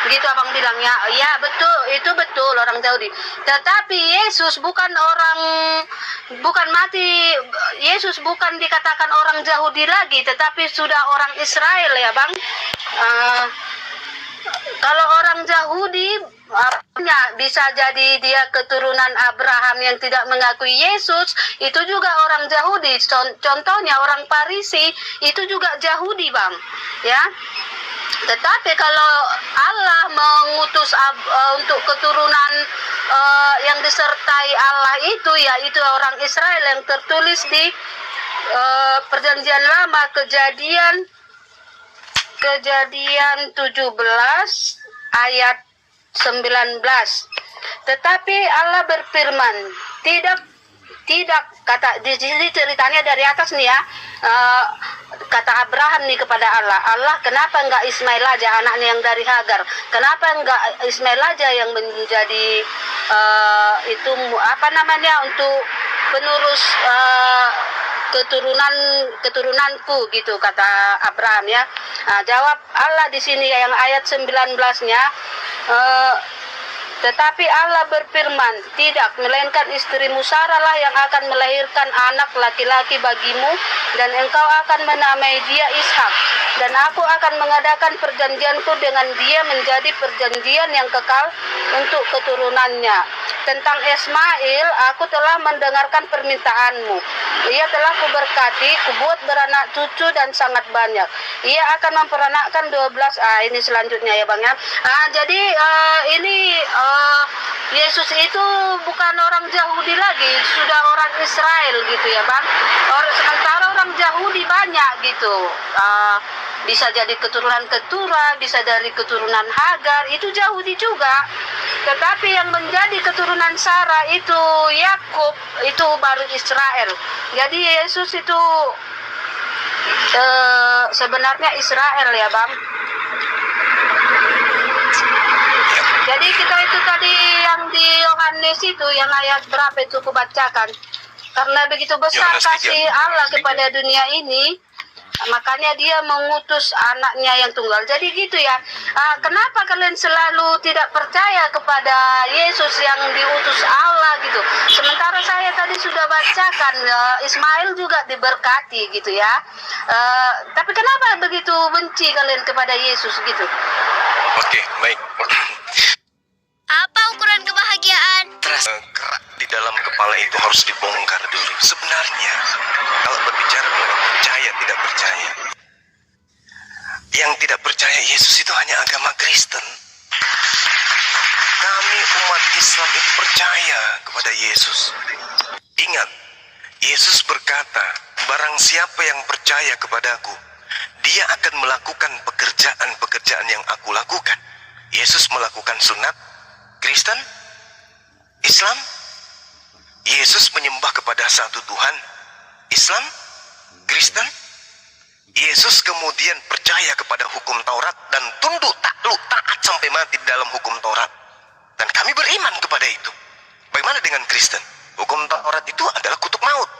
gitu abang bilang ya. Ya betul, itu betul orang Yahudi. Tetapi Yesus bukan mati. Yesus bukan dikatakan orang Yahudi lagi, tetapi sudah orang Israel ya bang. Kalau orang Yahudi bisa jadi dia keturunan Abraham yang tidak mengakui Yesus, itu juga orang Yahudi. Contohnya orang Farisi itu juga Yahudi bang, ya. Tetapi kalau Allah mengutus untuk keturunan yang disertai Allah itu, yaitu orang Israel yang tertulis di Perjanjian Lama, Kejadian 17 ayat 19. Tetapi Allah berfirman, tidak kata di sini ceritanya dari atas nih ya. Kata Abraham nih kepada Allah, kenapa enggak Ismail aja anaknya yang dari Hagar? Kenapa enggak Ismail aja yang menjadi itu apa namanya untuk penerus keturunanku, gitu kata Abraham ya. Jawab Allah di sini yang ayat 19-nya, tetapi Allah berfirman, tidak, melainkan istrimu Sarah lah yang akan melahirkan anak laki-laki bagimu, dan engkau akan menamai dia Ishak, dan aku akan mengadakan perjanjianku dengan dia menjadi perjanjian yang kekal untuk keturunannya. Tentang Ismail, aku telah mendengarkan permintaanmu. Ia telah kuberkati, kubuat beranak cucu dan sangat banyak. Ia akan memperanakkan 12. Ini selanjutnya ya bang ya. Jadi ini Yesus itu bukan orang Yahudi lagi, sudah orang Israel gitu ya bang. Sementara orang Yahudi banyak gitu. Bisa jadi keturunan Ketura, bisa dari keturunan Hagar, itu Yahudi juga. Tetapi yang menjadi keturunan Sarah itu Yakub, itu baru Israel. Jadi Yesus itu sebenarnya Israel ya bang. Jadi kita itu tadi yang di Yohanes itu yang ayat berapa itu kubacakan. Karena begitu besar kasih Allah kepada dunia ini, makanya dia mengutus anaknya yang tunggal. Jadi gitu ya. Kenapa kalian selalu tidak percaya kepada Yesus yang diutus Allah gitu? Sementara saya tadi sudah bacakan Ismail juga diberkati gitu ya. Tapi kenapa begitu benci kalian kepada Yesus gitu? Oke, baik. Apa ukuran kebahagiaan? Kerak di dalam kepala itu harus dibongkar dulu. Sebenarnya, kalau berbicara mengenai percaya tidak percaya, yang tidak percaya Yesus itu hanya agama Kristen. Kami umat Islam itu percaya kepada Yesus. Ingat, Yesus berkata, barang siapa yang percaya kepadaku, dia akan melakukan pekerjaan-pekerjaan yang aku lakukan. Yesus melakukan sunat, Kristen, Islam. Yesus menyembah kepada satu Tuhan, Islam, Kristen. Yesus kemudian percaya kepada hukum Taurat dan tunduk takluk taat sampai mati dalam hukum Taurat. Dan kami beriman kepada itu. Bagaimana dengan Kristen? Hukum Taurat itu adalah kutuk maut.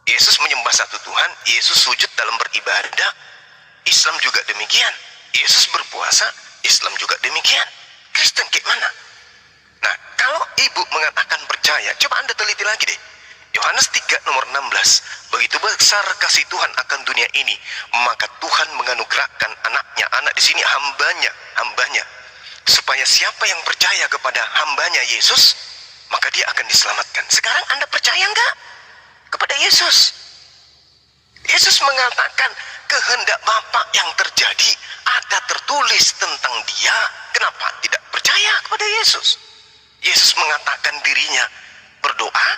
Yesus menyembah satu Tuhan, Yesus sujud dalam beribadah, Islam juga demikian. Yesus berpuasa, Islam juga demikian. Kristen kayak mana? Nah, kalau ibu mengatakan percaya, coba Anda teliti lagi deh. Yohanes 3 nomor 16. Begitu besar kasih Tuhan akan dunia ini, maka Tuhan menganugerahkan anaknya. Anak di sini hambanya. Supaya siapa yang percaya kepada hambanya Yesus, maka dia akan diselamatkan. Sekarang Anda percaya enggak kepada Yesus? Yesus mengatakan kehendak Bapa yang terjadi ada tertulis tentang dia. Kenapa tidak percaya kepada Yesus? Yesus mengatakan dirinya berdoa,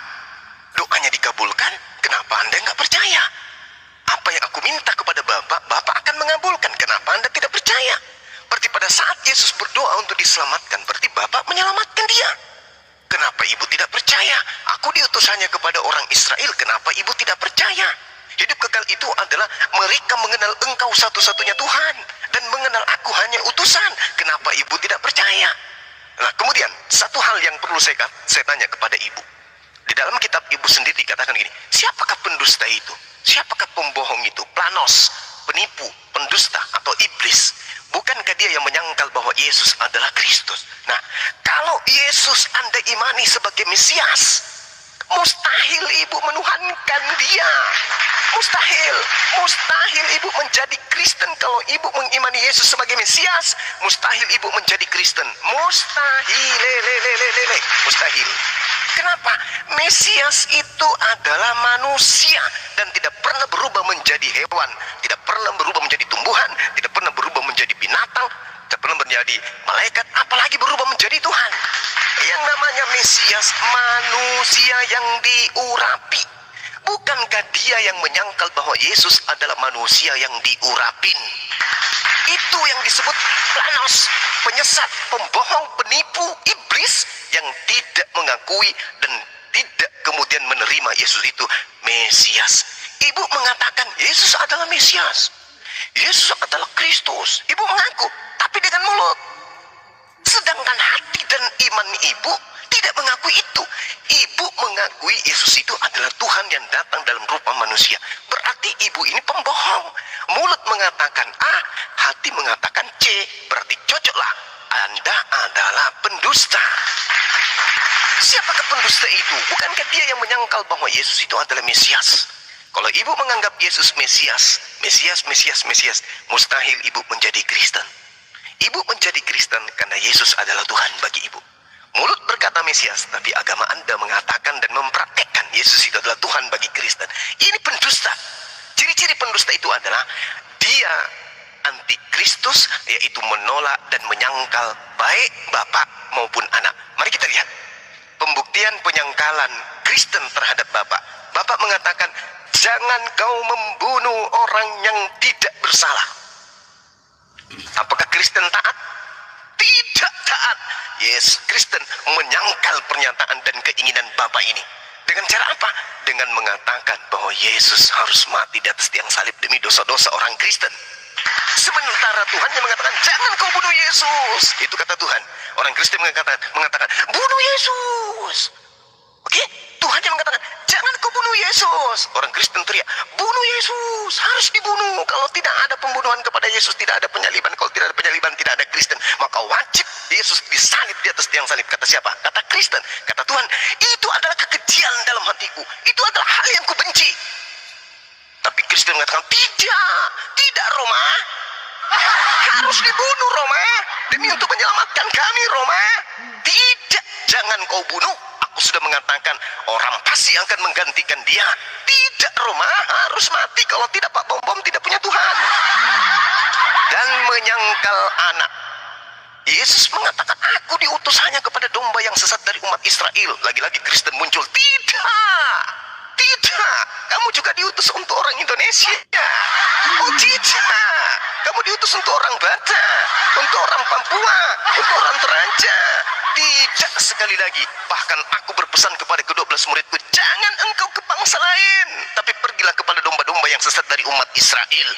doanya dikabulkan. Kenapa Anda nggak percaya? Apa yang aku minta kepada Bapak, Bapak akan mengabulkan. Kenapa Anda tidak percaya? Berarti pada saat Yesus berdoa untuk diselamatkan, berarti Bapak menyelamatkan dia. Kenapa ibu tidak percaya? Aku diutusannya kepada orang Israel. Kenapa ibu tidak percaya? Hidup kekal itu adalah mereka mengenal Engkau satu-satunya Tuhan dan mengenal aku hanya utusan. Kenapa ibu tidak percaya? Nah, kemudian satu hal yang perlu saya tanya kepada ibu. Di dalam kitab ibu sendiri dikatakan gini, siapakah pendusta itu? Siapakah pembohong itu? Planos, penipu, pendusta atau iblis? Bukankah dia yang menyangkal bahwa Yesus adalah Kristus? Nah, kalau Yesus Anda imani sebagai Mesias, mustahil ibu menuhankan dia. Mustahil ibu menjadi Kristen kalau ibu mengimani Yesus sebagai Mesias. Mustahil ibu menjadi Kristen. Mustahil. Mustahil. Kenapa? Mesias itu adalah manusia dan tidak pernah berubah menjadi hewan, tidak pernah berubah menjadi tumbuhan, tidak pernah berubah menjadi binatang, tidak pernah menjadi malaikat, apalagi berubah menjadi Tuhan. Yang namanya Mesias, manusia yang diurapi. Bukankah dia yang menyangkal bahwa Yesus adalah manusia yang diurapin? Itu yang disebut planos, penyesat, pembohong, penipu, iblis yang tidak mengakui dan tidak kemudian menerima Yesus itu Mesias. Ibu mengatakan Yesus adalah Mesias, Yesus adalah Kristus. Ibu mengaku, tapi dengan mulut. Sedangkan hati dan iman ibu tidak mengakui itu. Ibu mengakui Yesus itu adalah Tuhan yang datang dalam rupa manusia. Berarti ibu ini pembohong. Mulut mengatakan A, hati mengatakan C. Berarti cocoklah, Anda adalah pendusta. Siapakah pendusta itu? Bukankah dia yang menyangkal bahwa Yesus itu adalah Mesias? Kalau ibu menganggap Yesus Mesias, mustahil ibu menjadi Kristen. Ibu menjadi Kristen karena Yesus adalah Tuhan bagi ibu. Mulut berkata Mesias, tapi agama Anda mengatakan dan mempraktekkan Yesus itu adalah Tuhan bagi Kristen. Ini pendusta. Ciri-ciri pendusta itu adalah dia antikristus, yaitu menolak dan menyangkal baik Bapak maupun anak. Mari kita lihat pembuktian penyangkalan Kristen terhadap Bapak. Bapak mengatakan, jangan kau membunuh orang yang tidak bersalah. Apakah Kristen taat? Tidak taat. Yes, Kristen menyangkal pernyataan dan keinginan Bapak ini. Dengan cara apa? Dengan mengatakan bahwa Yesus harus mati di atas tiang salib demi dosa-dosa orang Kristen. Sementara Tuhan yang mengatakan, jangan kau bunuh Yesus. Itu kata Tuhan. Orang Kristen mengatakan bunuh Yesus. Oke? Tuhan yang mengatakan, jangan kau bunuh bunuh Yesus. Orang Kristen teriak, bunuh Yesus, harus dibunuh. Kalau tidak ada pembunuhan kepada Yesus, tidak ada penyaliban. Kalau tidak ada penyaliban, tidak ada Kristen. Maka wajib Yesus disalib di atas tiang salib. Kata siapa? Kata Kristen. Kata Tuhan, itu adalah kekejian dalam hatiku. Itu adalah hal yang kubenci. Tapi Kristen mengatakan, tidak Roma. Harus dibunuh Roma. Demi untuk menyelamatkan kami Roma. Tidak, jangan kau bunuh. Aku sudah mengatakan orang pasti akan menggantikan dia. Tidak Roma, harus mati. Kalau tidak Pak Bom tidak punya Tuhan. Dan menyangkal anak. Yesus mengatakan, aku diutus hanya kepada domba yang sesat dari umat Israel. Lagi-lagi Kristen muncul. Tidak, kamu juga diutus untuk orang Indonesia. Oh tidak, kamu diutus untuk orang Batak, untuk orang Papua, untuk orang Toraja. Tidak, sekali lagi. Bahkan aku berpesan kepada ke-12 muridku, jangan engkau ke bangsa lain, tapi pergilah kepada domba-domba yang sesat dari umat Israel.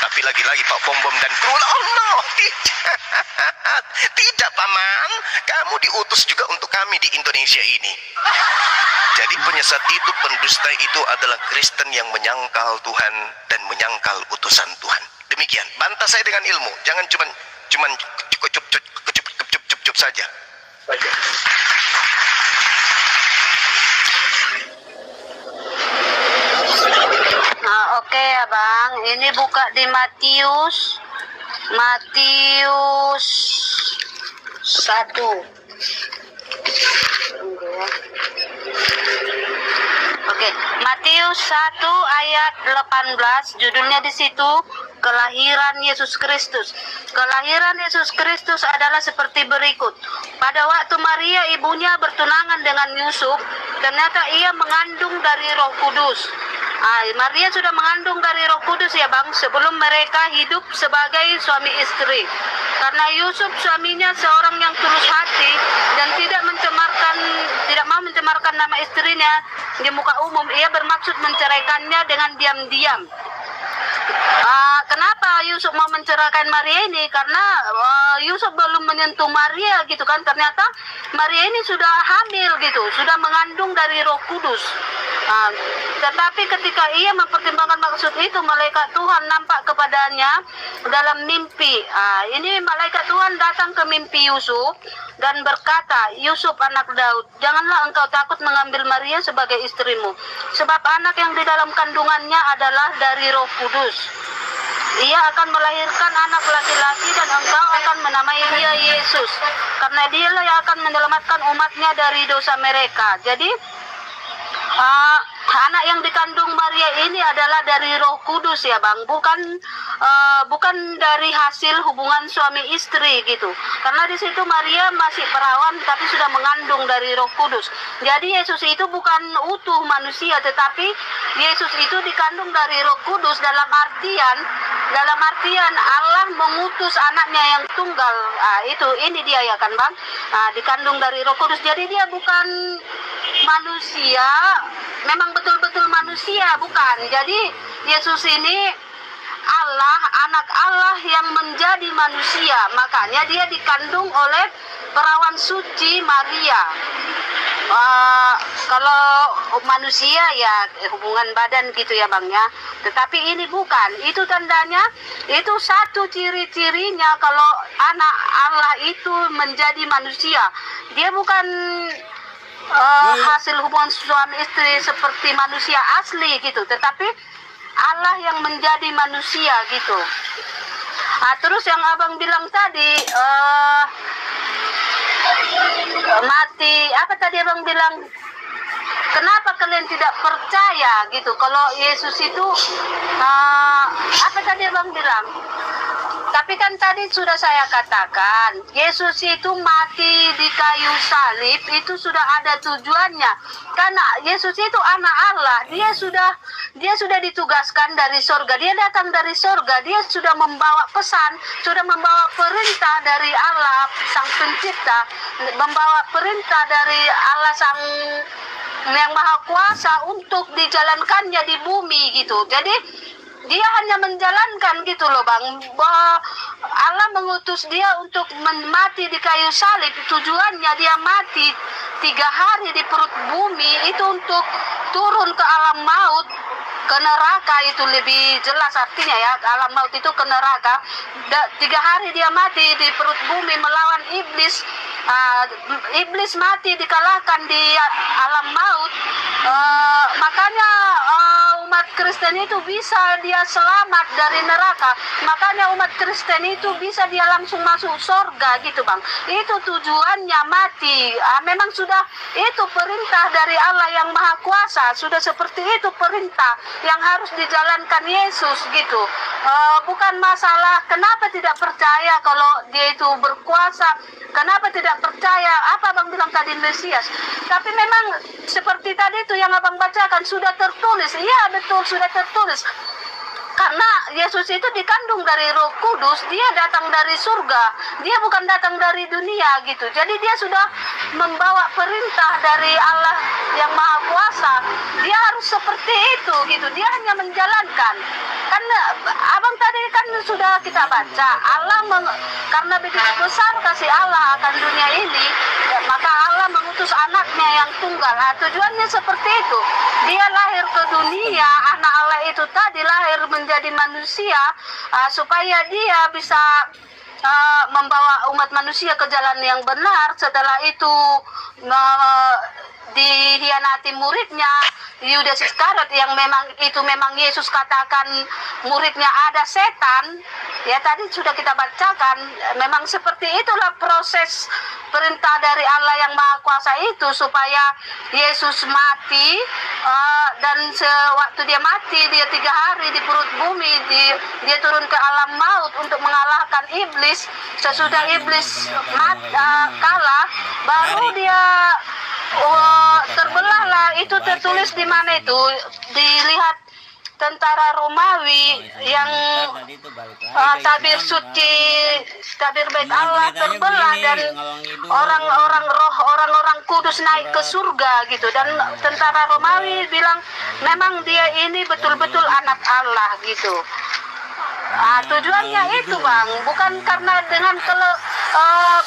Tapi lagi-lagi Pak Bom dan kru, oh no, tidak Paman, kamu diutus juga untuk kami di Indonesia ini. Jadi penyesat itu, pendusta itu adalah Kristen yang menyangkal Tuhan dan menyangkal utusan Tuhan. Demikian, bantah saya dengan ilmu, jangan cuman kecup saja. Nah, oke ya Bang, ini buka di Matius 1. Oke, Matius 1 ayat 18, judulnya di situ kelahiran Yesus Kristus. Kelahiran Yesus Kristus adalah seperti berikut. Pada waktu Maria ibunya bertunangan dengan Yusuf, ternyata ia mengandung dari Roh Kudus. Maria sudah mengandung dari Roh Kudus ya Bang, sebelum mereka hidup sebagai suami istri. Karena Yusuf suaminya seorang yang tulus hati dan tidak mau mencemarkan nama istrinya di muka umum, ia bermaksud menceraikannya dengan diam-diam. Kenapa Yusuf mau menceraikan Maria ini? Karena Yusuf belum menyentuh Maria gitu kan. Ternyata Maria ini sudah hamil gitu, sudah mengandung dari Roh Kudus. Tetapi ketika ia mempertimbangkan maksud itu, malaikat Tuhan nampak kepadanya dalam mimpi. Ini malaikat Tuhan datang ke mimpi Yusuf dan berkata, Yusuf anak Daud, janganlah engkau takut mengambil Maria sebagai istrimu, sebab anak yang di dalam kandungannya adalah dari Roh Kudus. Ia akan melahirkan anak laki-laki dan engkau akan menamai dia Yesus, karena dialah yang akan menyelamatkan umatnya dari dosa mereka. Jadi anak yang dikandung Maria ini adalah dari Roh Kudus ya Bang, bukan dari hasil hubungan suami istri gitu. Karena di situ Maria masih perawan tapi sudah mengandung dari Roh Kudus. Jadi Yesus itu bukan utuh manusia, tetapi Yesus itu dikandung dari Roh Kudus dalam artian Allah mengutus anaknya yang tunggal. Ini dia ya kan Bang. Dikandung dari Roh Kudus. Jadi dia bukan manusia, memang betul-betul manusia, bukan. Jadi Yesus ini Allah, anak Allah yang menjadi manusia. Makanya dia dikandung oleh perawan suci Maria. Kalau manusia ya hubungan badan gitu ya Bang ya. Tetapi ini bukan. Itu tandanya, itu satu ciri-cirinya kalau anak Allah itu menjadi manusia. Dia bukan hasil hubungan suami istri seperti manusia asli gitu, tetapi Allah yang menjadi manusia gitu. Terus yang abang bilang tadi apa tadi abang bilang, kenapa kalian tidak percaya gitu kalau Yesus itu apa tadi abang bilang? Tapi kan tadi sudah saya katakan, Yesus itu mati di kayu salib itu sudah ada tujuannya. Karena Yesus itu anak Allah, dia sudah ditugaskan dari sorga, dia datang dari sorga, dia sudah membawa pesan, sudah membawa perintah dari Allah Sang Pencipta, membawa perintah dari Allah Sang yang Maha Kuasa untuk dijalankannya di bumi gitu. Jadi dia hanya menjalankan gitu loh Bang. Allah mengutus dia untuk mati di kayu salib. Tujuannya dia mati 3 hari di perut bumi itu untuk turun ke alam maut, ke neraka. Itu lebih jelas artinya ya, alam maut itu ke neraka. 3 hari dia mati di perut bumi melawan iblis. Iblis mati dikalahkan di alam maut. Makanya umat Kristen itu bisa dia selamat dari neraka. Makanya umat Kristen itu bisa dia langsung masuk surga gitu Bang. Itu tujuannya mati. Memang sudah itu perintah dari Allah yang Maha Kuasa. Sudah seperti itu perintah yang harus dijalankan Yesus gitu. Bukan masalah kenapa tidak percaya kalau dia itu berkuasa. Kenapa tidak percaya? Apa Abang bilang tadi Mesias? Tapi memang seperti tadi itu yang Abang bacakan sudah tertulis. Iya betul sudah tertulis. Karena Yesus itu dikandung dari Roh Kudus, dia datang dari surga, dia bukan datang dari dunia gitu. Jadi dia sudah membawa perintah dari Allah yang Maha Kuasa. Dia harus seperti itu gitu. Dia hanya menjalankan. Kan Abang tadi kan sudah kita baca, karena begitu besar kasih Allah akan dunia ini, maka Allah mengutus anaknya yang tunggal. Tujuannya seperti itu. Dia lahir ke dunia, anak Allah itu tadi lahir menjadi manusia supaya dia bisa membawa umat manusia ke jalan yang benar. Setelah itu dihianati muridnya Yudas Iskariot yang memang Yesus katakan muridnya ada setan. Ya tadi sudah kita bacakan, memang seperti itulah proses perintah dari Allah yang Maha Kuasa itu supaya Yesus mati, dan sewaktu dia mati, dia 3 hari di perut bumi, dia turun ke alam maut untuk mengalahkan iblis. Sesudah iblis kalah, baru dia terbelah lah. Itu tertulis di mana itu? Dilihat tentara Romawi yang tabir suci, tabir baik Allah terbelah dan orang-orang kudus naik ke surga gitu. Dan tentara Romawi bilang memang dia ini betul-betul anak Allah gitu. Tujuannya itu Bang, bukan karena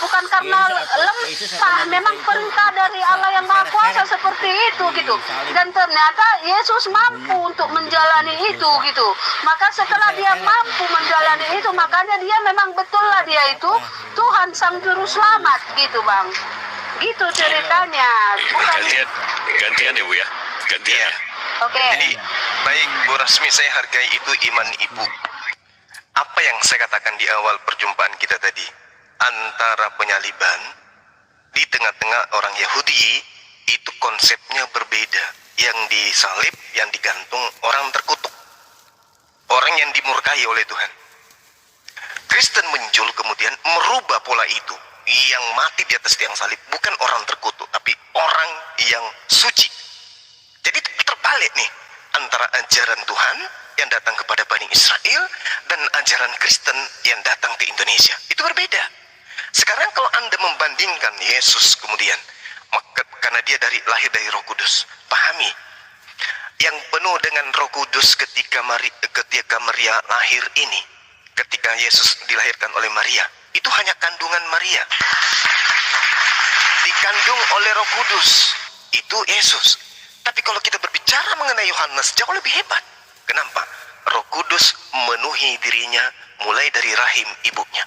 bukan karena lemah, memang perintah dari Allah yang Maha Kuasa seperti itu gitu. Dan ternyata Yesus mampu untuk menjalani itu gitu. Maka setelah dia mampu menjalani itu, makanya dia memang betul lah dia itu Tuhan Sang Juru Selamat gitu Bang. Gitu ceritanya. Gantian ya Bu ya, gantian ya. Oke. Jadi baik Bu Rasmi, saya hargai itu iman Ibu. Apa yang saya katakan di awal perjumpaan kita tadi, antara penyaliban di tengah-tengah orang Yahudi itu konsepnya berbeda. Yang disalib, yang digantung, orang terkutuk, orang yang dimurkai oleh Tuhan. Kristen muncul kemudian merubah pola itu. Yang mati di atas tiang salib bukan orang terkutuk, tapi orang yang suci. Jadi terbalik nih antara ajaran Tuhan yang datang kepada Bani Israel dan ajaran Kristen yang datang ke Indonesia. Itu berbeda. Sekarang kalau Anda membandingkan Yesus kemudian, maka karena dia lahir dari Roh Kudus, pahami yang penuh dengan Roh Kudus ketika Maria lahir ini, ketika Yesus dilahirkan oleh Maria, itu hanya kandungan Maria. Dikandung oleh Roh Kudus, itu Yesus. Tapi kalau kita berbicara mengenai Yohanes, jauh lebih hebat. Kenapa? Roh Kudus memenuhi dirinya mulai dari rahim ibunya.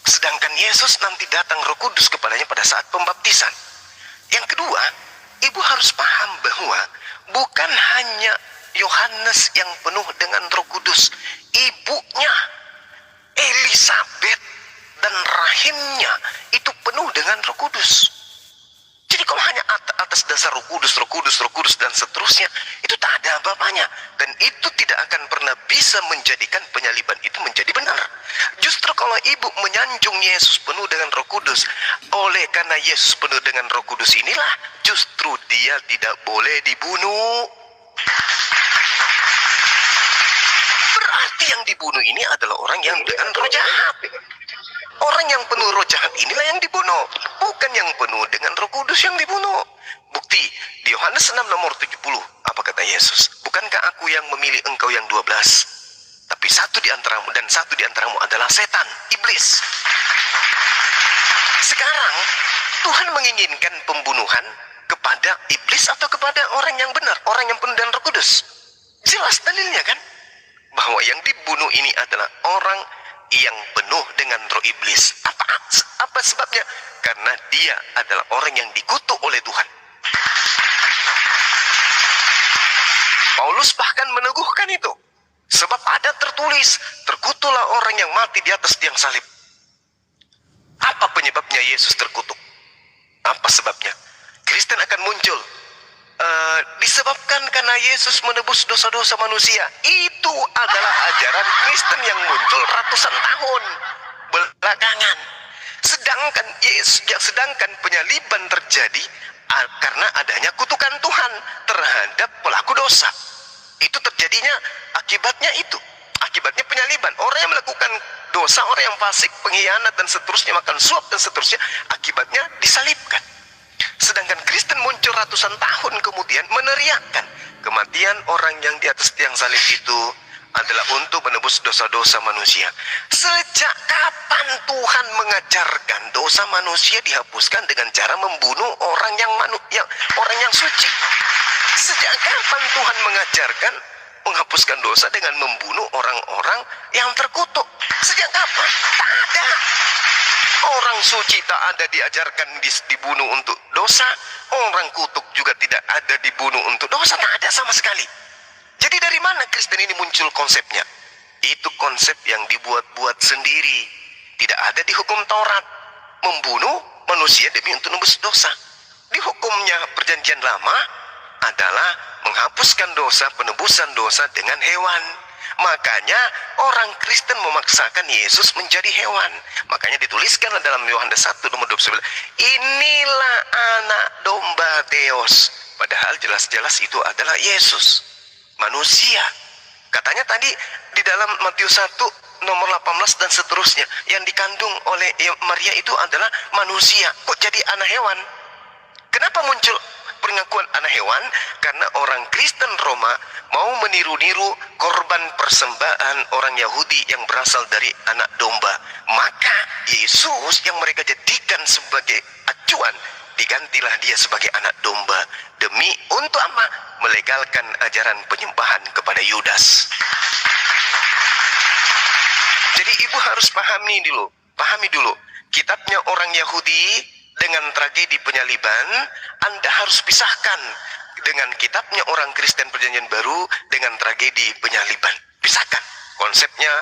Sedangkan Yesus nanti datang Roh Kudus kepadanya pada saat pembaptisan. Yang kedua, ibu harus paham bahwa bukan hanya Yohanes yang penuh dengan Roh Kudus. Ibunya, Elisabet, dan rahimnya itu penuh dengan Roh Kudus. Jadi kalau hanya atas dasar Roh Kudus dan seterusnya, itu tak ada apa-apanya. Dan itu tidak akan pernah bisa menjadikan penyaliban itu menjadi benar. Justru kalau ibu menyanjung Yesus penuh dengan Roh Kudus, oleh karena Yesus penuh dengan Roh Kudus inilah justru dia tidak boleh dibunuh. Berarti yang dibunuh ini adalah orang yang dengan roh jahat. Orang yang penuh roh jahat inilah yang dibunuh, bukan yang penuh dengan Roh Kudus yang dibunuh. Bukti di Yohanes 6 nomor 70, apa kata Yesus? Bukankah aku yang memilih engkau yang 12? Tapi satu di antaramu adalah setan, iblis. Sekarang Tuhan menginginkan pembunuhan kepada iblis atau kepada orang yang benar, orang yang penuh dengan Roh Kudus? Jelas dalilnya kan, bahwa yang dibunuh ini adalah orang yang penuh dengan roh iblis. Apa sebabnya? Karena dia adalah orang yang dikutuk oleh Tuhan. Paulus bahkan meneguhkan itu. Sebab ada tertulis, terkutuklah orang yang mati di atas tiang salib. Apa penyebabnya Yesus terkutuk? Apa sebabnya? Kristen akan muncul. Disebabkan karena Yesus menebus dosa-dosa manusia. Itu adalah ajaran Kristen yang muncul ratusan tahun belakangan. Sedangkan penyaliban terjadi karena adanya kutukan Tuhan terhadap pelaku dosa. Itu terjadinya akibatnya itu. Akibatnya penyaliban. Orang yang melakukan dosa, orang yang fasik, pengkhianat dan seterusnya, makan suap dan seterusnya, akibatnya disalibkan. Sedangkan Kristen muncul ratusan tahun kemudian meneriakkan kematian orang yang di atas tiang salib itu adalah untuk menebus dosa-dosa manusia. Sejak kapan Tuhan mengajarkan dosa manusia dihapuskan dengan cara membunuh orang yang suci? Sejak kapan Tuhan mengajarkan menghapuskan dosa dengan membunuh orang-orang yang terkutuk? Sejak kapan? Tak ada. Orang suci tak ada diajarkan dibunuh untuk dosa. Orang kutuk juga tidak ada dibunuh untuk dosa. Tak ada sama sekali. Jadi dari mana Kristen ini muncul konsepnya? Itu konsep yang dibuat-buat sendiri. Tidak ada di hukum Taurat. Membunuh manusia demi untuk menebus dosa. Di hukumnya perjanjian lama adalah menghapuskan dosa, penebusan dosa dengan hewan. Makanya orang Kristen memaksakan Yesus menjadi hewan. Makanya dituliskan dalam Yohanes 1 nomor 29, inilah anak domba Theos. Padahal jelas-jelas itu adalah Yesus, manusia. Katanya tadi di dalam Matius 1 nomor 18 dan seterusnya, yang dikandung oleh Maria itu adalah manusia. Kok jadi anak hewan? Kenapa muncul pengakuan anak hewan? Karena orang Kristen Roma mau meniru-niru korban persembahan orang Yahudi yang berasal dari anak domba. Maka Yesus yang mereka jadikan sebagai acuan, digantilah dia sebagai anak domba. Demi untuk apa? Melegalkan ajaran penyembahan kepada Yudas. Jadi ibu harus pahami dulu. Kitabnya orang Yahudi dengan tragedi penyaliban, Anda harus pisahkan dengan kitabnya orang Kristen perjanjian baru dengan tragedi penyaliban. Pisahkan konsepnya,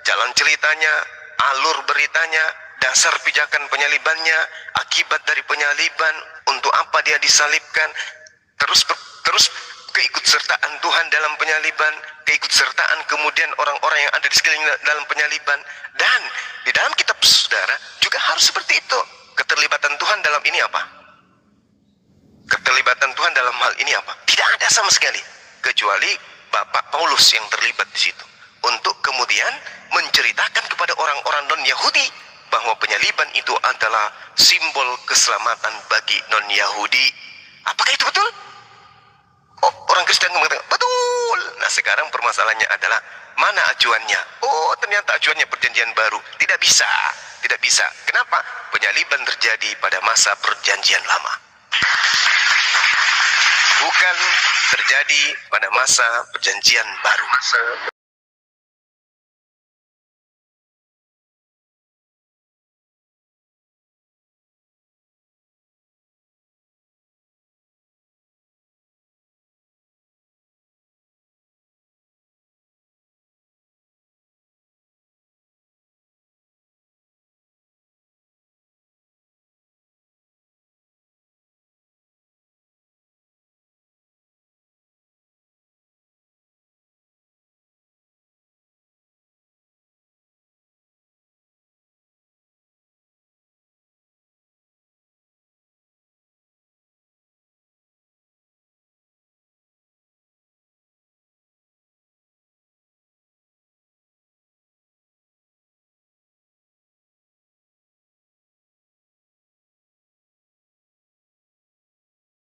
jalan ceritanya, alur beritanya, dasar pijakan penyalibannya, akibat dari penyaliban, untuk apa dia disalibkan, terus keikutsertaan Tuhan dalam penyaliban, keikutsertaan kemudian orang-orang yang ada di sekeliling dalam penyaliban. Dan di dalam kitab saudara juga harus seperti itu. Keterlibatan Tuhan dalam ini apa? Keterlibatan Tuhan dalam hal ini apa? Tidak ada sama sekali, kecuali Bapak Paulus yang terlibat di situ untuk kemudian menceritakan kepada orang-orang non-Yahudi bahwa penyaliban itu adalah simbol keselamatan bagi non-Yahudi. Apakah itu betul? Oh, orang Kristen mengatakan betul. Nah, sekarang permasalahannya adalah mana acuannya? Oh, ternyata acuannya perjanjian baru. Tidak bisa. Kenapa? Penyaliban terjadi pada masa perjanjian lama, bukan terjadi pada masa perjanjian baru.